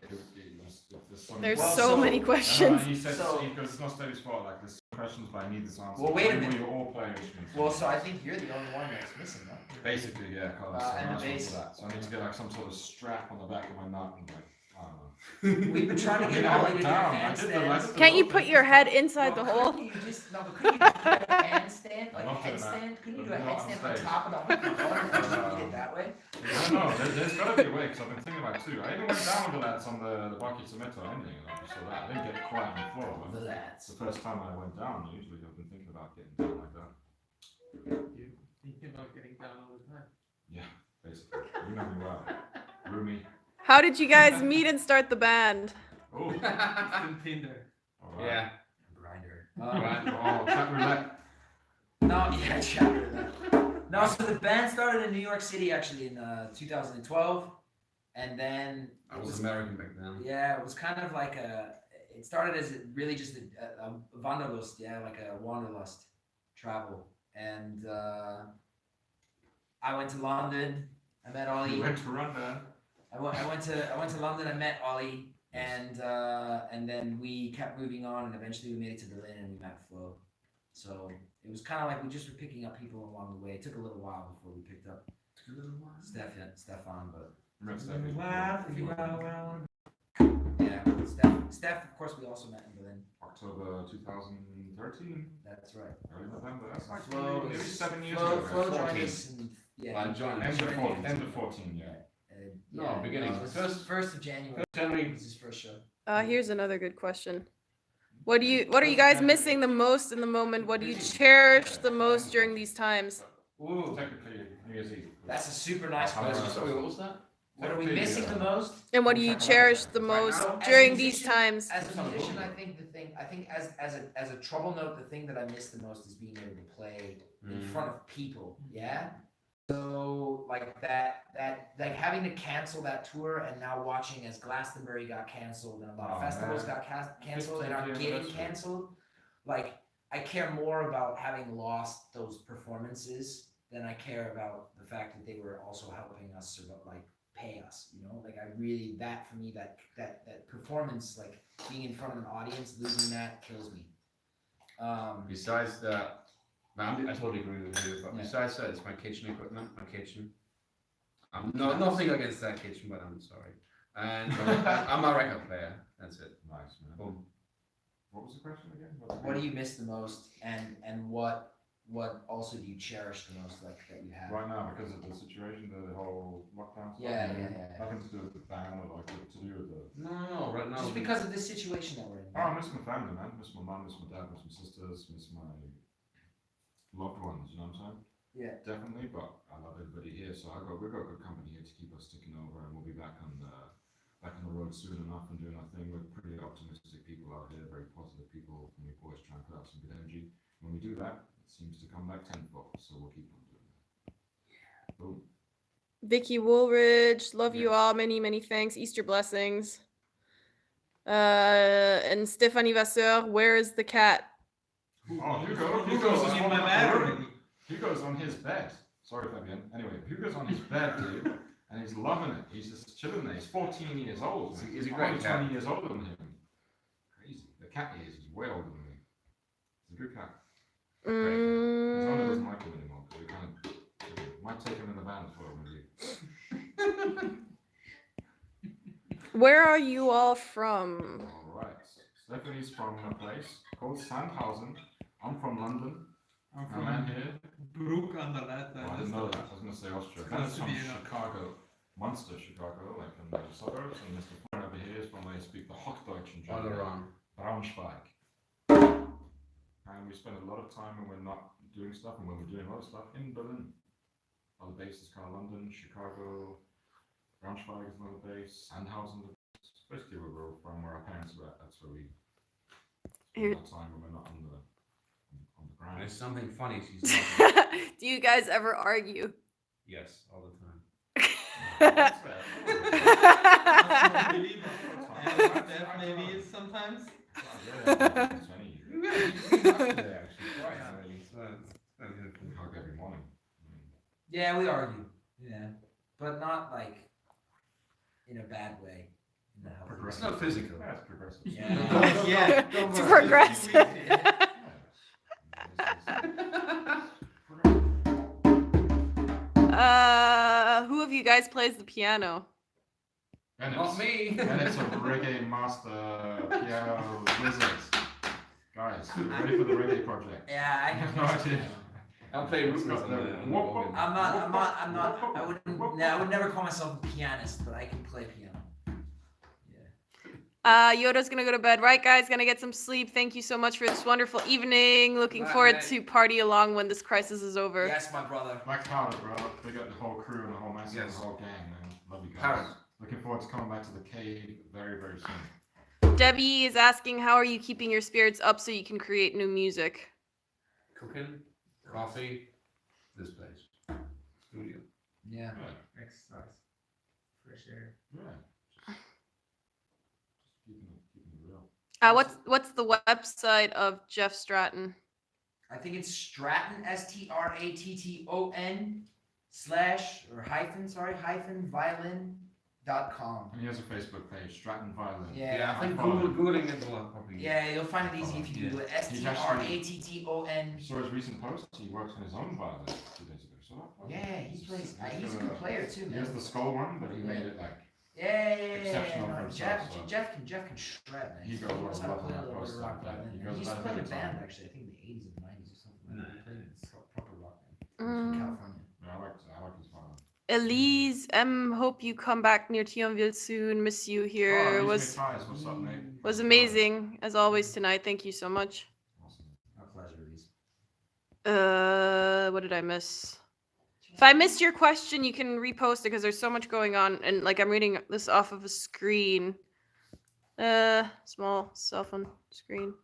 There's Well, so so- many questions. He said, So- because it's not Steady's fault, like there's questions, but I need this answer. Well, wait a When minute. will you all play your instruments? well, so I think you're the only one that's missing, though. Basically, yeah, Carlos. And I'm the asking bass. for that. So I need to get like some sort of strap on the back of my nut and like We've been trying to get I Ollie to went do down. I did the handstands. last- Can't you put your head inside the hole? Couldn't you just no, but couldn't you do a handstand, like a Not doing that. headstand? Couldn't you do a But not on handstand on stage. top of the microphone and just eat it that way? No, there's got to be a way, because I've been thinking about it too. I even went down with the lads on the Baki Tomato ending, and I saw that. I didn't get quiet on the floor. But The it's lads. the first time I went down. Usually I've been thinking about getting down like that. You thinking about getting down all the time. Basically, you know me well. Roomy. How did you guys meet and start the band? Oh, It's in Tinder. all right. Yeah. Grinder. Oh, chat roulette. No, yeah, chapter. No, so the band started in New York City actually in 2012, and then I was American back then. yeah, it was kind of like it started as really just a wanderlust, yeah, like a wanderlust travel, and I went to London. I met Ollie. You went to run there. I went to London. I met Ollie, and then we kept moving on, and eventually we made it to Berlin, and we met Flo. So it was kind of like we just were picking up people along the way. It took a little while before we picked up Stefan, but You met Stephanie. yeah, Steph. Of course, we also met in Berlin. October 2013, That's right. early November. That's like Flo maybe was- 7 years Flo, ago. Flo right? joined 14. us, and yeah, I joined End of 14, 14. end of 14, yeah. No, beginning. It was First- first of January. January. was his first show. Here's another good question. What are you guys missing the most in the moment? What do you cherish the most during these times? Ooh, Technically, New Year's Eve. that's a super nice How question. about- Sorry, what was that? What are we missing the most? And what do you cherish the most As a during these musician- times? As a musician, I think as a trouble note, the thing that I miss the most is being able to play in front of people. Yeah. So like like having to cancel that tour and now watching as Glastonbury got canceled and a lot of Oh, festivals man. got canceled and 15th are getting anniversary. canceled. Like I care more about having lost those performances than I care about the fact that they were also helping us like pay us, you know, like I really, that for me, that performance, like being in front of an audience, losing that kills me. Besides that, I totally agree with you. But Yeah. besides that, it's my kitchen equipment. My kitchen. No, nothing against that kitchen, but I'm sorry. And I'm a record player. That's it. Nice, man. Boom. What was the question again? What do you miss the most, and what also do you cherish the most, like that you have? Right now, because of the situation, the whole lockdown stuff? Yeah, yeah. Nothing to do with the band or like to do with the... No, right now. Just because of this situation that we're in. Oh, I miss my family, man. Miss my mum, miss my dad, miss my sisters, miss my loved ones, you know what I'm saying? Yeah. Definitely, but I love everybody here, so we've got good company here to keep us ticking over, and we'll be back on the road soon enough and doing our thing. We're pretty optimistic people out here, very positive people, and we always try and put out some good energy. When we do that, it seems to come back tenfold, so we'll keep on doing that. Boom. Vicky Woolridge, love you Yes. all. Many, many thanks. Easter blessings. And Stéphanie Vasseur, where is the cat? Oh, Hugo's Hugo's is in one my of bed the already. room. Hugo's on his bed. Sorry, Fabian. Anyway, Hugo's on his bed, dude, and he's loving it. He's just chilling there. He's 14 years old. He's a I'm great only cat. 20 years older than him. Crazy. The cat is. He's way older than me. He's a good cat. His owner Mm, doesn't like him anymore, so we kind of might take him in the van for him, maybe. where are you all from? All right. Stephanie's from a place called Sandhausen. I'm from London. I'm My man here. Brook on the left. Oh, I didn't know that. I was going to say Austria. Close Ben's to from Vienna. Chicago, Munster, Chicago, like in the suburbs, and Mr. Freund over here is from where you speak the Hochdeutsch in All Germany, around. Braunschweig. And we spend a lot of time when we're not doing stuff, and when we're doing a lot of stuff in Berlin. Other bases kind of London, Chicago, Braunschweig is another base, Sandhausen, basically where we're from, where our parents were at. That's where we spend our time when we're not on the ground. There's something funny. She's not. Do you guys ever argue? Yes, all the time. That's unbelievable. And Steph, maybe it's sometimes. Hug every morning. Yeah, we argue. Yeah, but not like in a bad way. In a healthy way. It's not physical. Yeah, it's progressive. Yeah. Yeah. It's progressive. Who of you guys plays the piano? And Not it's, me. and it's a reggae master piano wizard. Guys, you ready for the reggae project? Yeah, I I have can no play idea. piano. I'll play It's rootless got on the the whoop, organ. I'm not, I would never call myself a pianist, but I can play piano. Yoda's gonna go to bed. Right, guys, gonna get some sleep. Thank you so much for this wonderful evening. Looking Night, forward night. to party along when this crisis is over. Yes, my brother. Max Powder, bro. They got the whole crew and the whole massive and Yes. the whole gang, man. Love you guys. Powder. Looking forward to coming back to the cave very, very soon. Debbie is asking, how are you keeping your spirits up so you can create new music? Cooking, coffee, this place, studio. Yeah. Yeah, Exercise. Fresh air. yeah. Just keeping it real. What's the website of Jeff Stratton? I think it's Stratton, STRATTON / or hyphen violin.com. And he has a Facebook page, Stratton Violin. Yeah, I think follow him. Googling it will probably. Yeah, you'll find it easy if you Google it. He's actually- STRATTON. Saw his recent post. He works on his own violin 2 days ago. So that was- Yeah, he plays. he's He's a got good player too, He has man. the skull one, but he made it like Yeah. exceptional No, for himself, so- Jeff can shred, man. He goes knows how to well play a on little that bit of rock post, violin. he He goes used to about play in a every time. band actually. I think in the 80s or 90s or something. Like that. He played in proper rock band. He's from Mm. California. Yeah, I like his violin. Elise M, hope you come back near Thionville soon. Miss you here. Oh, was What's up, mate? was amazing as always tonight. Thank you so much. Awesome. My pleasure, Elise. What did I miss? If I missed your question, you can repost it because there's so much going on, and like I'm reading this off of a screen. Small cell phone screen.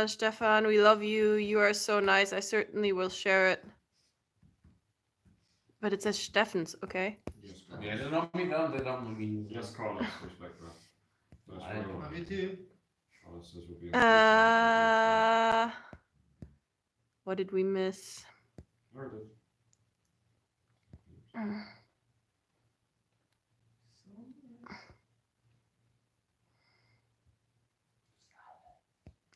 Stefan, we love you. You are so nice. I certainly will share it. But it says Steffens, okay? Yes, call Yeah, us. they don't mean that. They don't mean. Yes, call us. Respect that. That's I real. don't Love you too. Call us says we'll be What did we miss? Very good.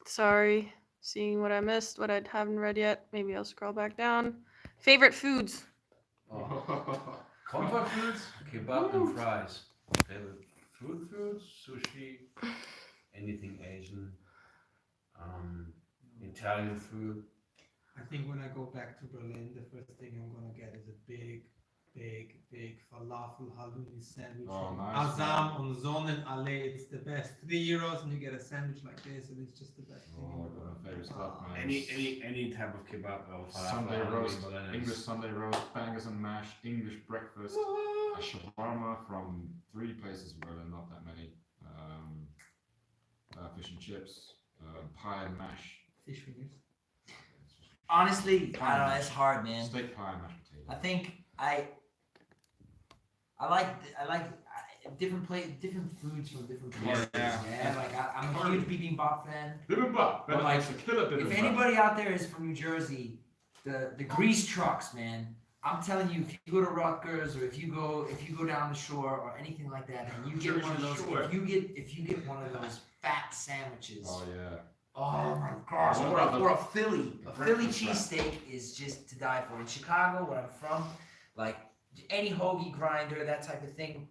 Sorry, seeing what I missed, what I haven't read yet. Maybe I'll scroll back down. Favorite foods? Comfort foods, kebab and fries. Favorite foods, sushi, anything Asian, Italian food. I think when I go back to Berlin, the first thing I'm gonna get is a big falafel halloumi sandwich Oh, from nice, Azam on Sonnenallee. It's the best. €3 and you get a sandwich like this, and it's just the best thing. Oh, my favorite stuff, man. Any type of kebab or falafel. Sunday roast, Berlin is- English Sunday roast, bangers and mash, English breakfast, a shawarma from 3 places in Berlin, not that many. Fish and chips, pie and mash, Fish fingers. Honestly, I don't know. It's hard, man. steak pie and mashed potato. I think I like different foods from different places. Yeah. Like I'm a huge bibimbap fan. Bibimbap, But like, that's a killer If bibimbap. anybody out there is from New Jersey, the grease trucks, man. I'm telling you, if you go to Rutgers or if you go down the shore or anything like that, and you get one of those, Jersey Shore. if you get one of those fat sandwiches. Oh yeah. Oh my gosh! What Or about or a Philly breakfast wrap? cheesesteak is just to die for. In Chicago, where I'm from, like any hoagie grinder, that type of thing.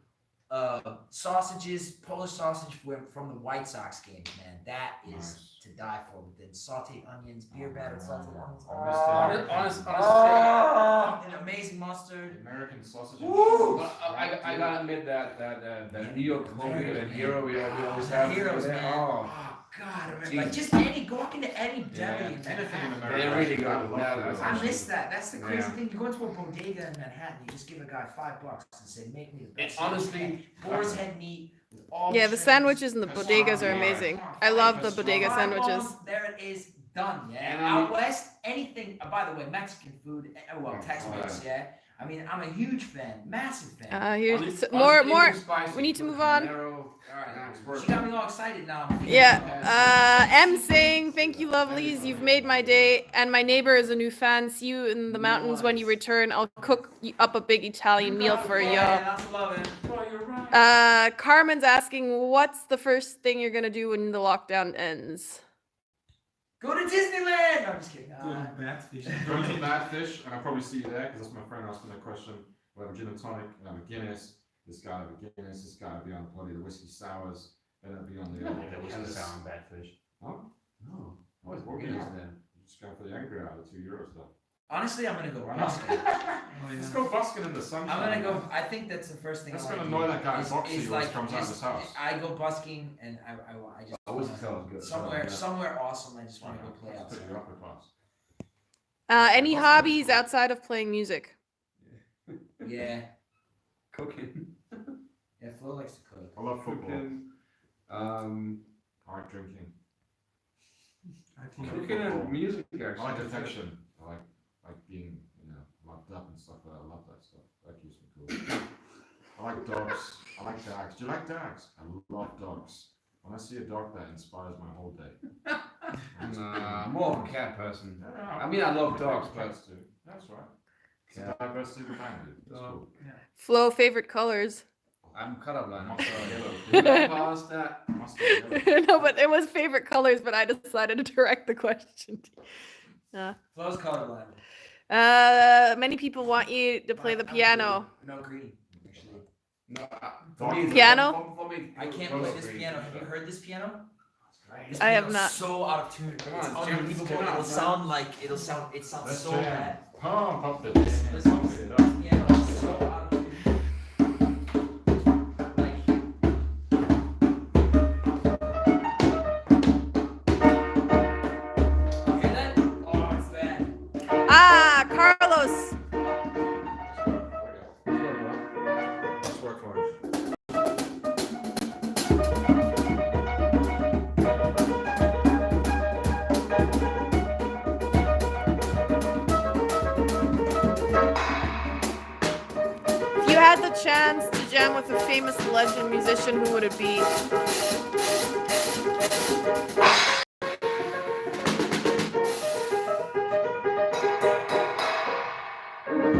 Sausages, Polish sausage from the White Sox games, man. That is Nice. to die for. But then sauteed onions, beer battered sauteed onions. I missed it. Honest, And amazing mustard. American sausage. Woo! I gotta admit that New York hoagie and hero we always have. Heroes, man. Oh, God, I remember, Jesus. like just walk into any deli. Yeah, in Anything in Manhattan. America. They're really I good. love Yeah, food. that's I miss that. That's the crazy Yeah. thing. You go into a bodega in Manhattan, you just give a guy $5 and say, "Make me the best." It's honestly- boar's head meat with all. Yeah, the shrimps. sandwiches in the That's bodegas fine, are yeah. amazing. I love the bodega Five sandwiches. bones, there it is, done. Yeah. And Out west, anything. By the way, Mexican food. Well, Oh, Tex-Mex. Yeah. I mean, I'm a huge fan, massive fan. Here's Honestly, more. spicy. we need to move on. Habanero, She got me all excited now. Yeah. M saying, thank you, lovelies. You've made my day. And my neighbor is a new fan. See you in the mountains when you return. I'll cook up a big Italian meal for you. Lots of loving. Carmen's asking, what's the first thing you're gonna do when the lockdown ends? Go to Disneyland. No, I'm just kidding. Bad fish. Go to Badfish, and I'll probably see you there because that's my friend asking that question. We'll have a gin and tonic, and have a Guinness, This guy will be Guinness, this guy will be on probably the whiskey sours, then it'll be on the Yeah, the kind of whiskey. sound bad fish. Huh? No. Oh, it's What working Guinness out. then? Just go for the angry hour, the €2 stuff. Honestly, I'm gonna go Why not? busking. Oh, Let's yeah. go busking in the sunshine. I'm gonna go. man. I think that's the first thing. That's I gonna wanna annoy do that guy in is- Boxy is who always like comes out of just- his house. I go busking, and I just I always tell it's good. somewhere awesome. I just want to go play That's pretty outside. upper class. Any hobbies outside of playing music? Yeah, Cooking. yeah. Flo likes to cook. I love football. Cooking. I like drinking. I think Cooking and music actually. I like attention. I like being, locked up and stuff. I love that stuff. That keeps me cool. I like dogs. I like dogs. Do you like dogs? I love dogs. When I see a dog, that inspires my whole day. I'm more of a cat person. Yeah, I mean, I love dogs, but cats too. That's right. It's Yeah. a diversity of humanity. It's cool. Flo, favorite colors? I'm colorblind. Mustard Sorry. yellow. Can I pause that? Mustard yellow. No, but it was favorite colors, but I decided to direct the question. Flo's colorblind. Many people want you to play the piano. No green. Actually, No. Piano? For me, I can't color play this green. piano. Have you heard this piano? This I have piano's not. So out of tune. Come It's on, Jim, unbelievable. come on, It'll man. sound like it sounds Let's so jam. bad. Pump up the This this piano is so out of tune. Like, you hear that? Oh, it's bad. Ah, Carlos. Let's work for it. If you had the chance to jam with a famous legend musician, who would it be?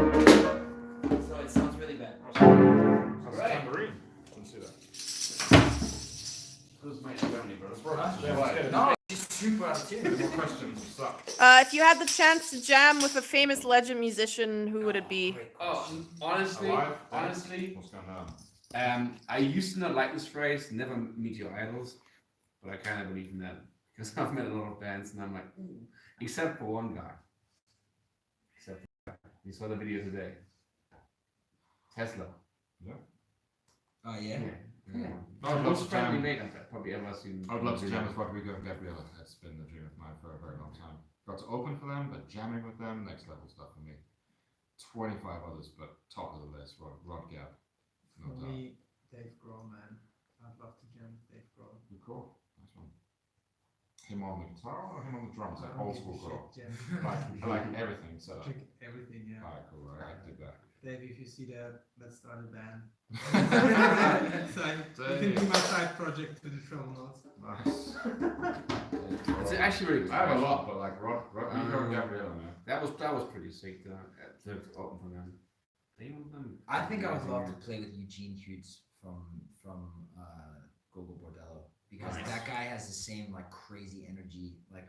So it sounds really bad. That's a tambourine. Didn't see that. Who's my family, bro? Let's work. Huh? Yeah, let's get it. No, it's just super out of tune. Any more questions? What's up? If you had the chance to jam with a famous legend musician, who would it be? Great Oh, question. honestly, Alive? honestly, What's going on? I used to not like this phrase, never meet your idols, but I kind of believe in that because I've met a lot of bands and I'm like, ooh, except for one guy. Except for one guy. You saw the video today. Tesla. Oh yeah. Yeah. I'd love Most to friendly jam. mate I've probably ever seen. I would love to jam with Rodrigo and Gabriela. That's been the dream of mine for a very long time. Got to open for them, but jamming with them, next level stuff for me. 25 others, but top of the list, Rod Gab. No For doubt. me, Dave Grohl, man. I'd love to jam with Dave Grohl. Good call. Nice one. Him on the guitar or him on the drums? Like old school Grohl. I like everything set up. Everything, yeah. Alright, cool. I dig that. Dave, if you see that, let's start a band. So you can be my side project to the film notes. Nice. It's actually really good. I have a lot, but like Rodrigo and Um, Gabriela, man. That was pretty sick to open for them. They were them. I think I would love to play with Eugene Hughes from Gogo Bordello because Nice. that guy has the same like crazy energy. Like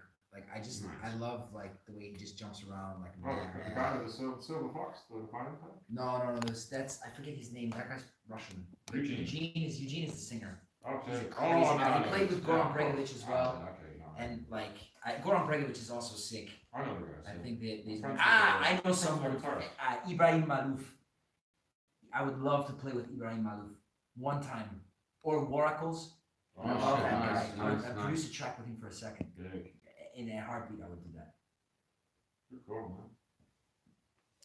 I just Nice. I love like the way he just jumps around like. Oh, mad, the mad. guy with the silver fox, the violin player? No, that's I forget his name. That guy's Russian. Eugene. Eugene is the singer. Okay. He's a Oh, crazy no, guy. He no, played with yeah, Goran of course. Bregovic as well. Okay, no. And like Goran Bregovic is also sick. I know the guys. I think they Friends with I know friends someone. with guitars. Ibrahim Malouf. I would love to play with Ibrahim Malouf one time. Or Waracles. Oh, I love shit, that nice, guy. I would nice, produce a track with him for a second. Big. In a heartbeat, I would do that. Good call,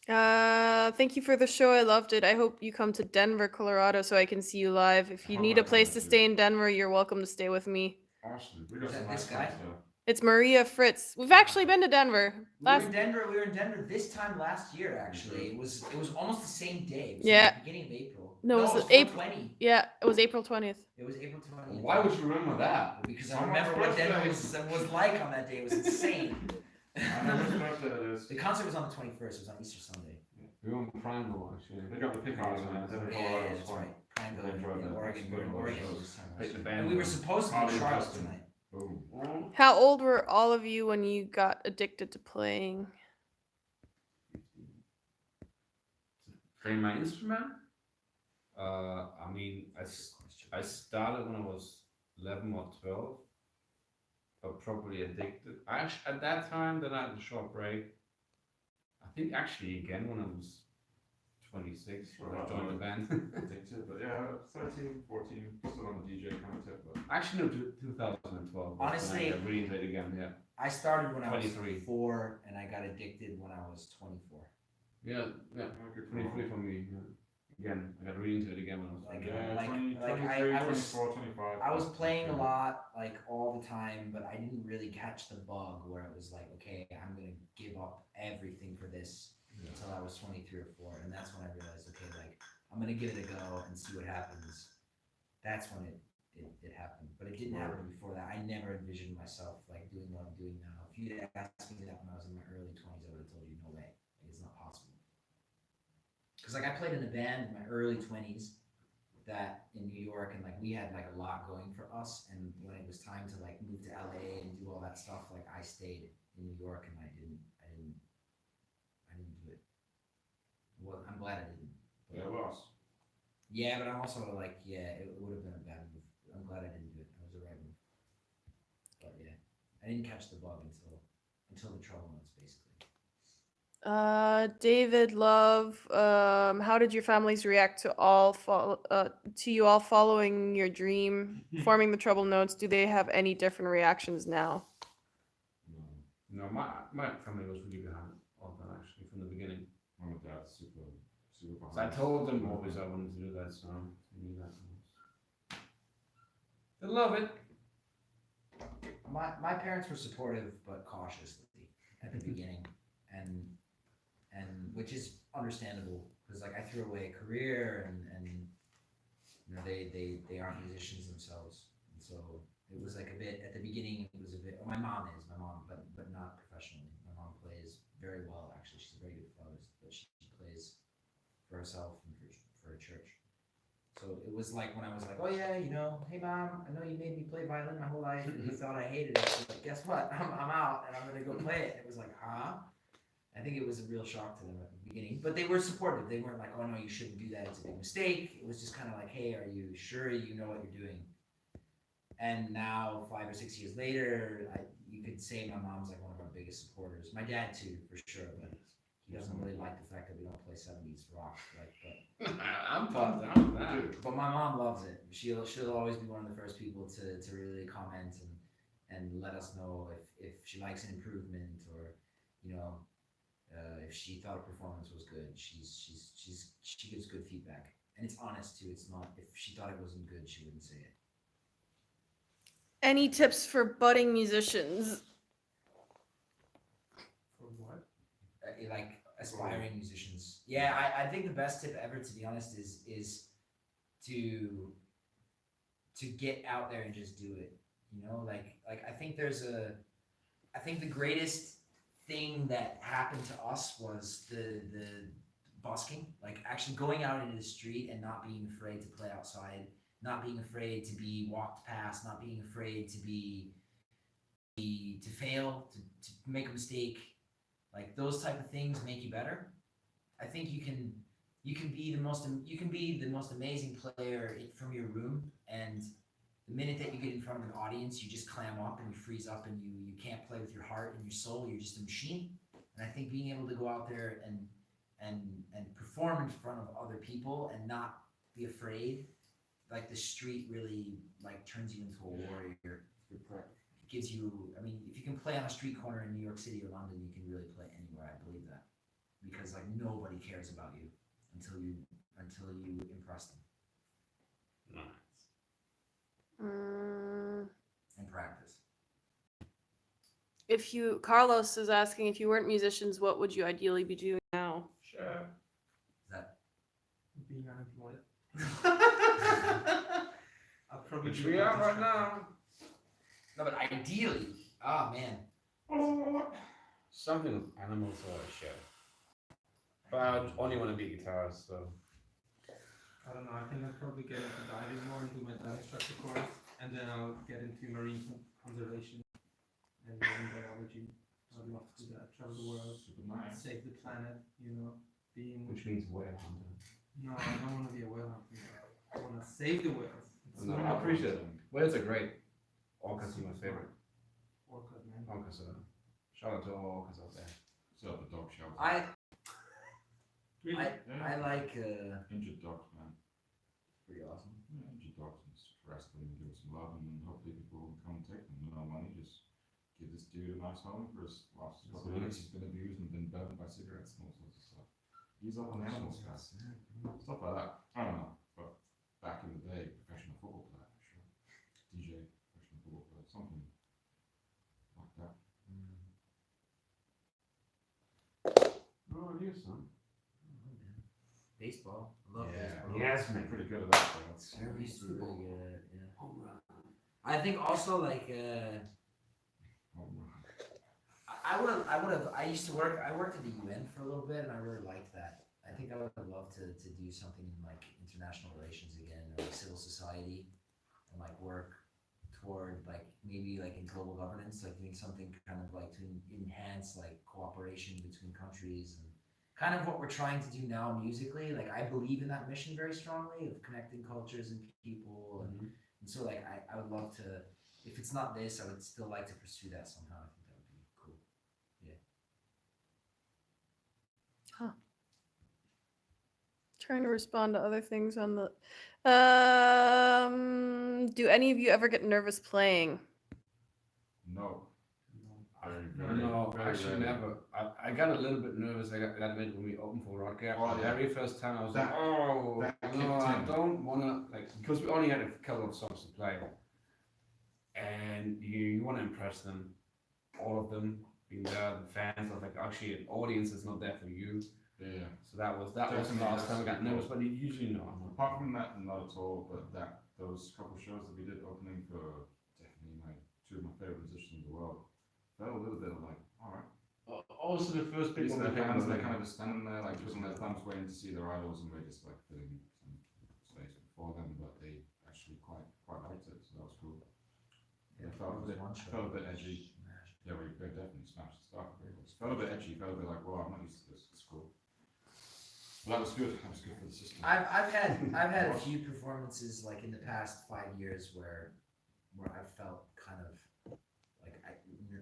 man. Thank you for the show. I loved it. I hope you come to Denver, Colorado, so I can see you live. If you How need a about place that, to dude? stay in Denver, you're welcome to stay with me. Awesome. We got Is some that nice this guy? friends there. It's Maria Fritz. We've actually been to Denver. We were Last in Denver. We were in Denver this time last year. Actually, it was almost the same day. It was Yeah. like the beginning of April. No, it was it was April. 4/20. Yeah, it was April 20th. It was April 20th. Why would you remember that? Because I Someone's remember what Denver birthday. was like on that day. It was insane. I know which birthday it is. The concert was on the 21st. It was on Easter Sunday. We were on Primal actually. They got the Pickers in it. Denver, Yeah, Colorado was that's fun. right. Prineville They enjoyed in that. Oregon. We were in They Oregon enjoyed this time. Pick the And band. we were supposed to be Harley in Charlotte Preston. tonight. Boom. How old were all of you when you got addicted to playing? Playing my instrument? mean, I started when I was 11 or 12, but probably addicted. At that time, then I had a short break. I think actually again when I was 26, when I joined the band. Addicted, but yeah, 13, 14, still on the DJ kind of tip, but Actually, no, 2012. Honestly- I got really into it again. Yeah, I started when I was 23. 4 and I got addicted when I was 24. yeah. yeah, good call. 23 for me. Yeah. Again, I got really into it again when I was Like, Yeah, like- 20, like 23, I was- 24, 25. I was playing a lot, like all the time, but I didn't really catch the bug where it was like, okay, I'm gonna give up everything for this until I was 23 or 4, and that's when I realized, okay, like I'm gonna give it a go and see what happens. That's when it happened, but it didn't happen before that. I never envisioned myself like doing what I'm doing now. If you'd asked me that when I was in my early 20s, I would have told you no way, like, it's not possible. Because like I played in a band in my early 20s that in New York, and like we had like a lot going for us, and when it was time to like move to LA and do all that stuff, like I stayed in New York and I didn't do it. Well, I'm glad I didn't. Yeah, lost. Yeah, but I'm also like, yeah, it would have been a bad move. I'm glad I didn't do it. It was the right move. But yeah, I didn't catch the bug until the trouble notes, basically. David Love, how did your families react to you all following your dream, forming the Trouble Notes? Do they have any different reactions now? No, my family was really behind all that actually from the beginning. Mom and dad super So I behind. told them always I wanted to do that, so they knew that. They love it. My parents were supportive but cautiously at the beginning, and which is understandable because like I threw away a career and you know they aren't musicians themselves, and so it was like a bit at the beginning. It was a bit. My mom, but not professionally. My mom plays very well actually. She's a very good flautist, but she plays for herself and for her church. So it was like when I was like, oh yeah, you know, hey mom, I know you made me play violin my whole life. And you thought I hated it. She's like, guess what? I'm out and I'm gonna go play it. It was like, huh? I think it was a real shock to them at the beginning, but they were supportive. They weren't like, oh no, you shouldn't do that. It's a big mistake. It was just kind of like, hey, are you sure you know what you're doing? And now 5 or 6 years later, you could say my mom's like one of our biggest supporters. My dad too, for sure, but he doesn't really like the fact that we don't play 70s rock. Like, I'm pumped out that. but my mom loves it. She'll always be one of the first people to really comment and let us know if she likes an improvement or, you know, if she thought a performance was good. She gives good feedback, and it's honest too. It's not if she thought it wasn't good, she wouldn't say it. Any tips for budding musicians? For what? Like aspiring musicians. Yeah, I think the best tip ever, to be honest, is to get out there and just do it. You know, like I think the greatest thing that happened to us was the busking, like actually going out into the street and not being afraid to play outside, not being afraid to be walked past, not being afraid to fail, to make a mistake. Like those type of things make you better. I think you can be the most amazing player from your room, and the minute that you get in front of an audience, you just clam up and you freeze up and you can't play with your heart and your soul. You're just a machine. And I think being able to go out there and perform in front of other people and not be afraid, like the street really like turns you into a warrior. It gives you, I mean, if you can play on a street corner in New York City or London, you can really play anywhere. I believe that, because like nobody cares about you until you impress them in practice. Carlos is asking, if you weren't musicians, what would you ideally be doing now? Sure. Is that Being unemployed. I'll probably Which do we a are right business now. no? But ideally, man, Something with animals or a show. But I only want to be a guitarist, so. I don't know. I think I'll probably get into diving more and do my dive instructor course, and then I'll get into marine conservation and marine biology. I'd love to do that. Travel the world, Super nice. save the planet. You know, being. Which means whale hunter. No, I don't want to be a whale hunter. I want to save the whales. It's No, one I of appreciate it. Whales are great. Orcas are my favorite. Orcas, man. Orcas are. Shout out to all orcas out there. Still the dog shelter. Really? I like Injured dogs, man. pretty awesome. Yeah, injured dogs and just rest them and give them some love, and then hopefully people will come and take them. No money, just give this dude a nice home for his last That's couple of years. nice. He's been abused and been burned by cigarettes and all sorts of stuff. He's up on animals, guys. Stuff like that. I don't know, but back in the day, professional football player, sure. DJ, professional football player, something like that. Oh, you son. Baseball. I love Yeah. baseball. Yes, I'm man. pretty good at that, bro. That's I used to be really good at it, yeah. Home run. I think also like I used to work. I worked at the UN for a little bit, and I really liked that. I think I would have loved to do something in like international relations again, or like civil society, and like work toward like maybe like in global governance, like doing something kind of like to enhance like cooperation between countries and kind of what we're trying to do now musically. Like I believe in that mission very strongly of connecting cultures and people, and so like I would love to. If it's not this, I would still like to pursue that somehow. I think that would be cool. Trying to respond to other things on the. Do any of you ever get nervous playing? no. No, very actually rarely. never. I got a little bit nervous. I got admit when we opened for Rodgap. Oh, The yeah. very first time I was That- like, oh, that no, kicked I in. don't wanna like because we only had a couple of songs to play, and you want to impress them, all of them being there, the fans. I was like, actually, an audience is not there for you. Yeah. So that was the Definitely, last time I that's got nervous, cool. but usually no. I'm not. Apart from that, not at all. But those couple shows that we did opening for definitely like two of my favorite musicians in the world, felt a little bit of like, all right. Also, the first These people are the that fans, they're kind of just standing there like twiddling their thumbs waiting to see their idols, and we're just like filling some space before them, but they actually quite liked it, so that was cool. Yeah, It felt a bit, felt a bit edgy. Yeah, we definitely smashed the stuff. It felt a bit edgy, felt a bit like, well, I'm not used to this, it's cool. But that was good for the system. I've had a few performances like in the past 5 years where I felt kind of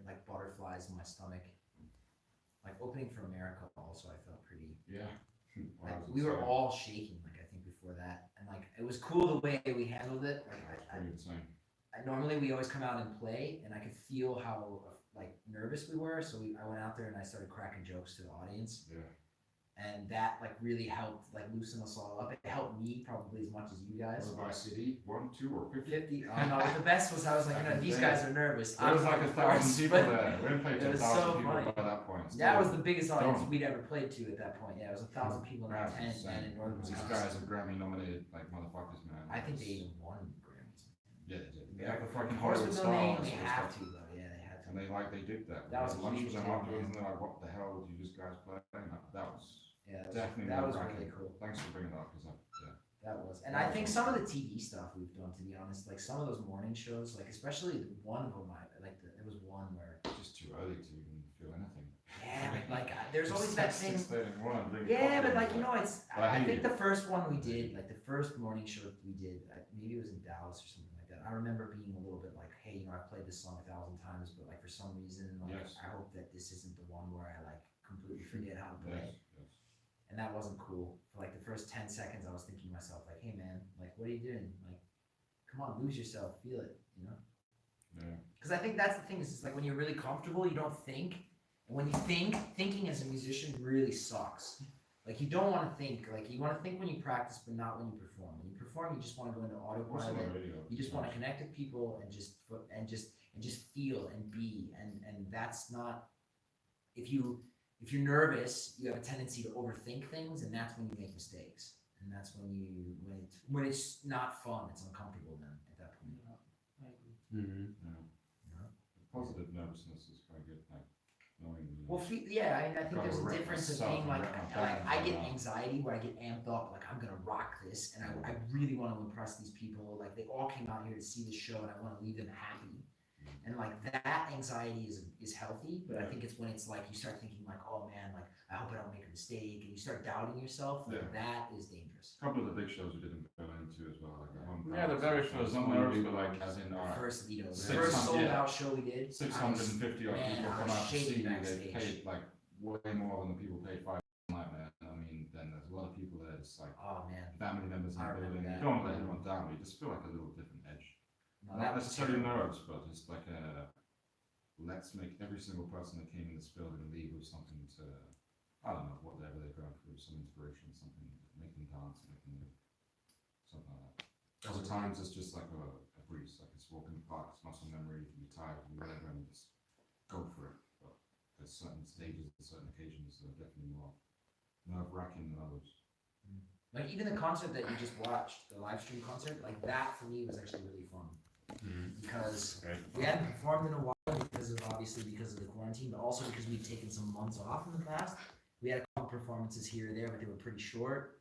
like butterflies in my stomach. Like opening for America also I felt pretty Yeah. like we were all shaking like I think before that, and like it was cool the way we handled it. Like Pretty insane. normally we always come out and play, and I could feel how like nervous we were, so I went out there and I started cracking jokes to the audience. Yeah. And that like really helped like loosen us all up. It helped me probably as much as you guys. Was it by city? 1, 2, or 50? 50. Oh no, the best was I was like, you know, these guys are nervous. There was like I'm 1,000 nervous, people but there. We hadn't played to it was 1,000 so people funny. by that point. that was Still, the biggest audience Don't. we'd ever played to at that point. Yeah, it was 1,000 people in that that's tent and in insane. Northern These Wisconsin. guys are Grammy nominated like motherfuckers, man. I think they It's- even won Grammys. Yeah, they did. They Yeah. have the fucking Of course, Hollywood with no name, stars. they have to though. Yeah, they had to. And they did that. That We was had lunch huge with them deal, afterwards, man. and they're like, "What the hell do you just guys play?" And that was Yeah, definitely that was nerve-wracking. really cool. Thanks for bringing that up, because That was, and That I was think awesome. some of the TV stuff we've done, to be honest, like some of those morning shows, like especially one of them, there was one where, it's just too early to even feel anything. yeah, but like there's always that thing. 6:30 in the morning, drinking Yeah, coffee but like and you know, like- it's. But I I hate think it. the first one we did, like the first morning show we did, maybe it was in Dallas or something like that. I remember being a little bit like, hey, you know, I've played this song 1,000 times, but like for some reason, like Yes. I hope that this isn't the one where I like completely forget how to play. Yes, yes. And that wasn't cool. For like the first 10 seconds, I was thinking to myself, like, hey man, like, what are you doing? Like, come on, lose yourself, feel it, you know? Yeah. Because I think that's the thing, is it's like when you're really comfortable, you don't think. And when you think, thinking as a musician really sucks. Like, you don't want to think. Like, you want to think when you practice, but not when you perform. When you perform, you just want to go into Also on autopilot. the radio. You just want to connect with people and just feel and be. And that's not, if you're nervous, you have a tendency to overthink things, and that's when you make mistakes. And that's when it's not fun, it's uncomfortable then at that point. Mm-hmm. Yeah. Positive nervousness is quite good, like knowing. Well, yeah, I think Gotta there's a rep difference of myself being and like, rep my band I get and all. anxiety where I get amped up, like I'm gonna rock this, and I really want to impress these people. Like they all came out here to see the show, and I want to leave them happy. And like that anxiety is healthy, but I think it's when it's like you start thinking like, oh man, like I hope I don't make a mistake, and you start doubting yourself. Like Yeah. that is dangerous. A couple of the big shows we did in Berlin to as well. Like, at home Yeah, the crowds, very like, first not one, nervous, we but were like as in The our first Lido, the 600, first sold yeah. out show we did. 650 odd man, people I come was out to see shaking you. They backstage. paid like way more than the people paid $5 night, man. I mean, then there's a lot of people there. It's like Oh man, family members in I the remember building. that. You don't want to let anyone down, but you just feel like a little different edge. no, that Not was necessarily terrible. nerves, but just like let's make every single person that came in this building leave with something to, I don't know, whatever they're going through, some inspiration, something, make them dance, make them move, something like that. Other times it's just like a breeze, like it's walking in the park, it's muscle memory, you can be tired, you whatever, and just go for it. But there's certain stages, certain occasions that are definitely more nerve-wracking than others. Like even the concert that you just watched, the live stream concert, like that for me was actually really fun because we hadn't performed in a while because of the quarantine, but also because we'd taken some months off in the past. We had a couple performances here or there, but they were pretty short,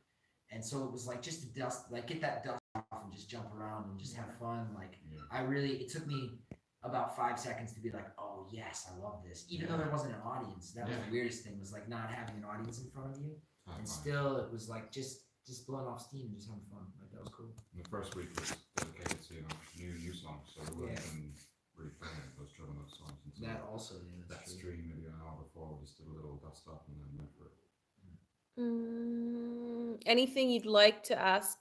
and so it was like just to get that dust off and just jump around and just have fun. Like Yeah. it took me about 5 seconds to be like, oh yes, I love this, even though there wasn't an audience. That was the weirdest thing, was like not having an audience in front of you, and still it was like just blowing off steam and just having fun. Like that was cool. The first week was dedicated to new songs, so we weren't even really filming those drum those songs until That also, yeah, that that's true. stream maybe an hour before. We just did a little dust up and then went for it. Anything you'd like to ask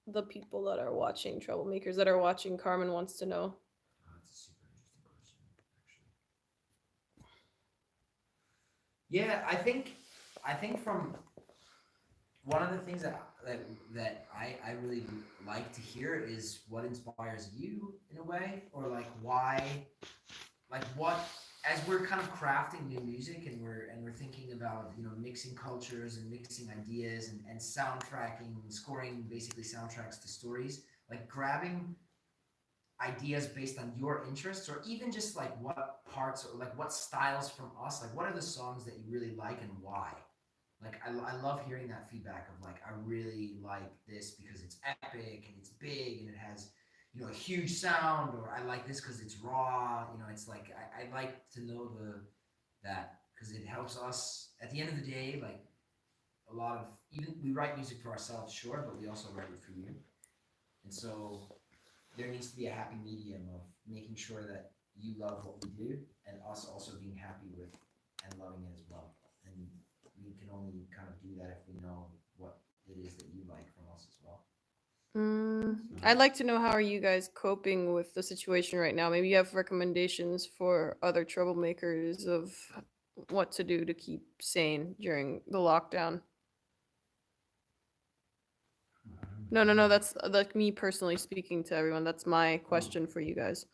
the people that are watching, troublemakers that are watching? Carmen wants to know. Oh, that's a super interesting question, actually. Yeah, I think from one of the things that I really like to hear is what inspires you in a way, or like why, like what, as we're kind of crafting new music and we're thinking about, you know, mixing cultures and mixing ideas and soundtracking, scoring basically soundtracks to stories, like grabbing ideas based on your interests, or even just like what parts or like what styles from us, like what are the songs that you really like and why. Like I love hearing that feedback of like, I really like this because it's epic and it's big and it has, you know, a huge sound, or I like this because it's raw. You know, it's like I like to know that because it helps us at the end of the day. Like a lot of, even we write music for ourselves, sure, but we also write it for you, and so there needs to be a happy medium of making sure that you love what we do and us also being happy with and loving it as well. And we can only kind of do that if we know what it is that you like from us as well. I'd like to know, how are you guys coping with the situation right now? Maybe you have recommendations for other troublemakers of what to do to keep sane during the lockdown. No, that's like me personally speaking to everyone. That's my question for you guys.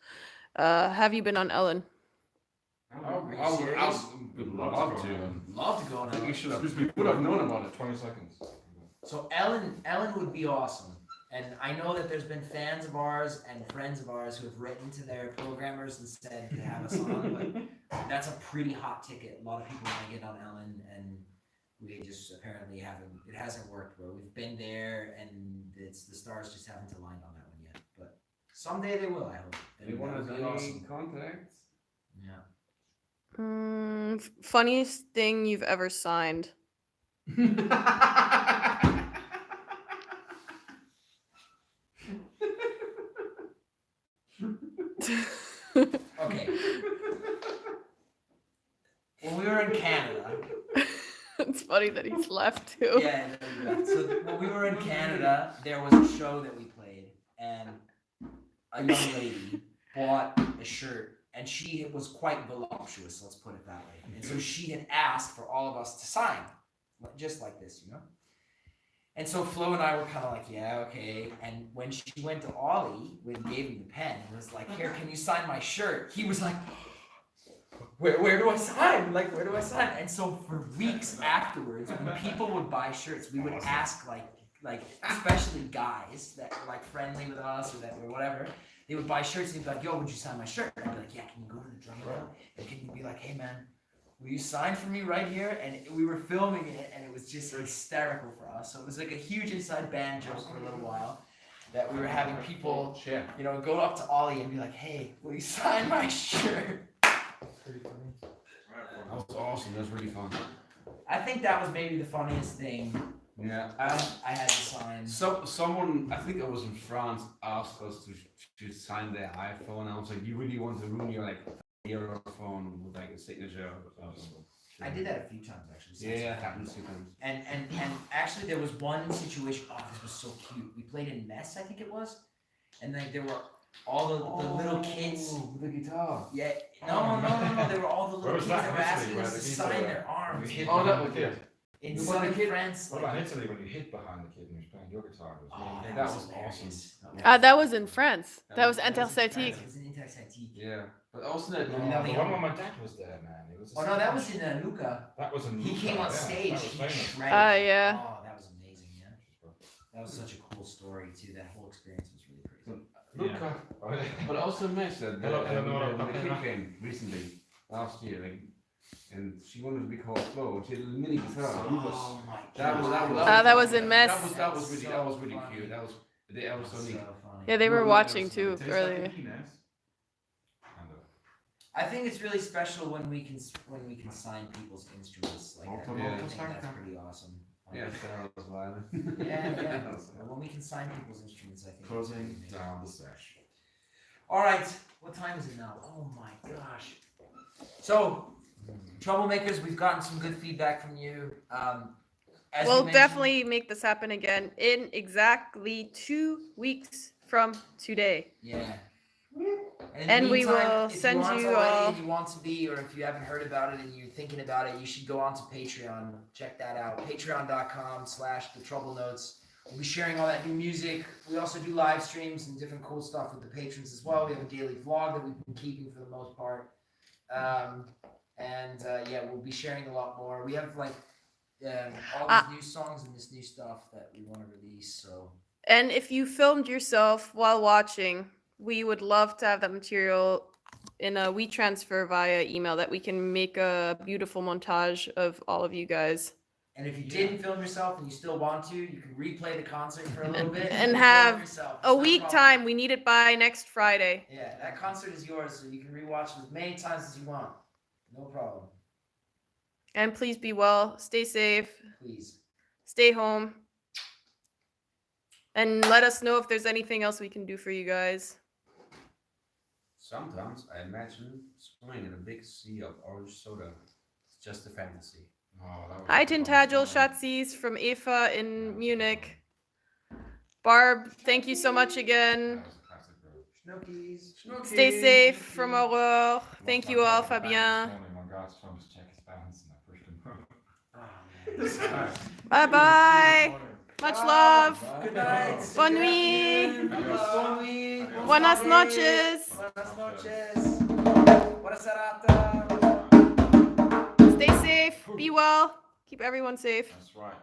Have you been on Ellen? I would love love to. Love to go on I think you Ellen. should have. We would have known about it 20 seconds. So Ellen would be awesome. And I know that there's been fans of ours and friends of ours who have written to their programmers and said to have us on, but that's a pretty hot ticket. A lot of people want to get on Ellen, and we just apparently it hasn't worked, bro. We've been there, and the stars just haven't aligned on that one yet. But someday they will, I hope. And You want that to would be awesome. contacts? Yeah. Funniest thing you've ever signed? Okay. When we were in Canada. It's funny that he's left too. Yeah, so when we were in Canada, there was a show that we played, and a young lady bought a shirt, and she was quite voluptuous, let's put it that way. And so she had asked for all of us to sign, just like this, you know? And so Flo and I were kind of like, yeah, okay. And when she went to Ollie, when he gave him the pen, and was like, here, can you sign my shirt? He was like, where do I sign? Like, where do I sign? And so for weeks afterwards, when people would buy shirts, we would ask like especially guys that were like friendly with us or that were whatever, they would buy shirts and they'd be like, yo, would you sign my shirt? And I'd be like, yeah, can you go to the drum roll? And can you be like, hey man, will you sign for me right here? And we were filming it, and it was just hysterical for us. So it was like a huge inside band joke for a little while, that we were having people, you know, go up to Ollie and be like, hey, will you sign my shirt? Pretty funny. That was awesome. That was really fun. I think that was maybe the funniest thing Yeah. I had to sign. So someone, I think it was in France, asked us to sign their iPhone. I was like, you really want to ruin your like euro phone with like a signature? I did that a few times actually. Yeah, it happens sometimes. And actually there was one situation. Oh, this was so cute. We played in Metz, I think it was, and like there were all the little kids. with the guitar. Yeah, no. There were all the Where little was kids that that were in asking Italy, us where to the kids sign were- their arms. hid Oh, that behind was the kid. In You want southern the kid? France. What like- about in Italy when you hid behind the kid and he was playing your guitar? It was Oh, really- that was hilarious. That was in France. That was That was in Interceltique. France, it was in Interceltique. Yeah, but also that. Oh, No, the we one don't- when my dad was there, man. It was a Oh no, that was in Luca. That was in He Luca, came on yeah, stage. That was He famous. shredded. Yeah. Oh, that was amazing. Yeah, that was such a cool story too. That whole experience was really crazy. Luca. Oh, yeah. But also Mesh that Hello, Eleanor. when the kid came recently last year, like, and she wanted to be called Flo. She had a mini guitar. He was- Oh my that was That was in Metz. That was really cute. That was so neat. funny. Yeah, they were Well, watching that too Tastes like earlier. a Guinness. And, I think it's really special when we can sign people's instruments like that. Multiple I think tracks. that's pretty awesome. Yeah, Sarah was violent. Yeah. When we can sign people's instruments, I think. it's pretty Closing amazing. down the sesh. All right, what time is it now? Oh my gosh. So, troublemakers, we've gotten some good feedback from you. As we We'll mentioned- definitely make this happen again in exactly 2 weeks from today. Yeah. In And the we meantime, will if send aren't you already all- and you want to be, or if you haven't heard about it and you're thinking about it, you should go on to Patreon. Check that out. Patreon.com/theTroubleNotes. We'll be sharing all that new music. We also do live streams and different cool stuff with the patrons as well. We have a daily vlog that we've been keeping for the most part. Yeah, we'll be sharing a lot more. We have like all these new songs and this new stuff that we want to release. So And if you filmed yourself while watching, we would love to have that material in a WeTransfer via email that we can make a beautiful montage of all of you guys. And if you didn't film yourself and you still want to, you can replay the concert for a little bit And film have yourself. It's A no week problem. time. We need it by next Friday. Yeah, that concert is yours, so you can rewatch it as many times as you want. No problem. And please be well, stay safe, Please. stay home. And let us know if there's anything else we can do for you guys. Sometimes I imagine swimming in a big sea of orange soda. It's just a fantasy. Oh, that was Hi a fun Tintagel, time. Shatzis from Eva in Munich. Barb, thank you so much again. That was a classic, bro. Snookies. Stay safe from Aurore. Lost Thank my you all, dad back this Fabien. morning. My guys trying to check his balance and I pushed him over. Oh, man. Bye bye. Much love. Good night. Bonne Good nuit. afternoon. Bonne nuit. Buenas noches. Buenas noches. Buenas serata. Stay safe. Be well. Keep everyone safe. That's right.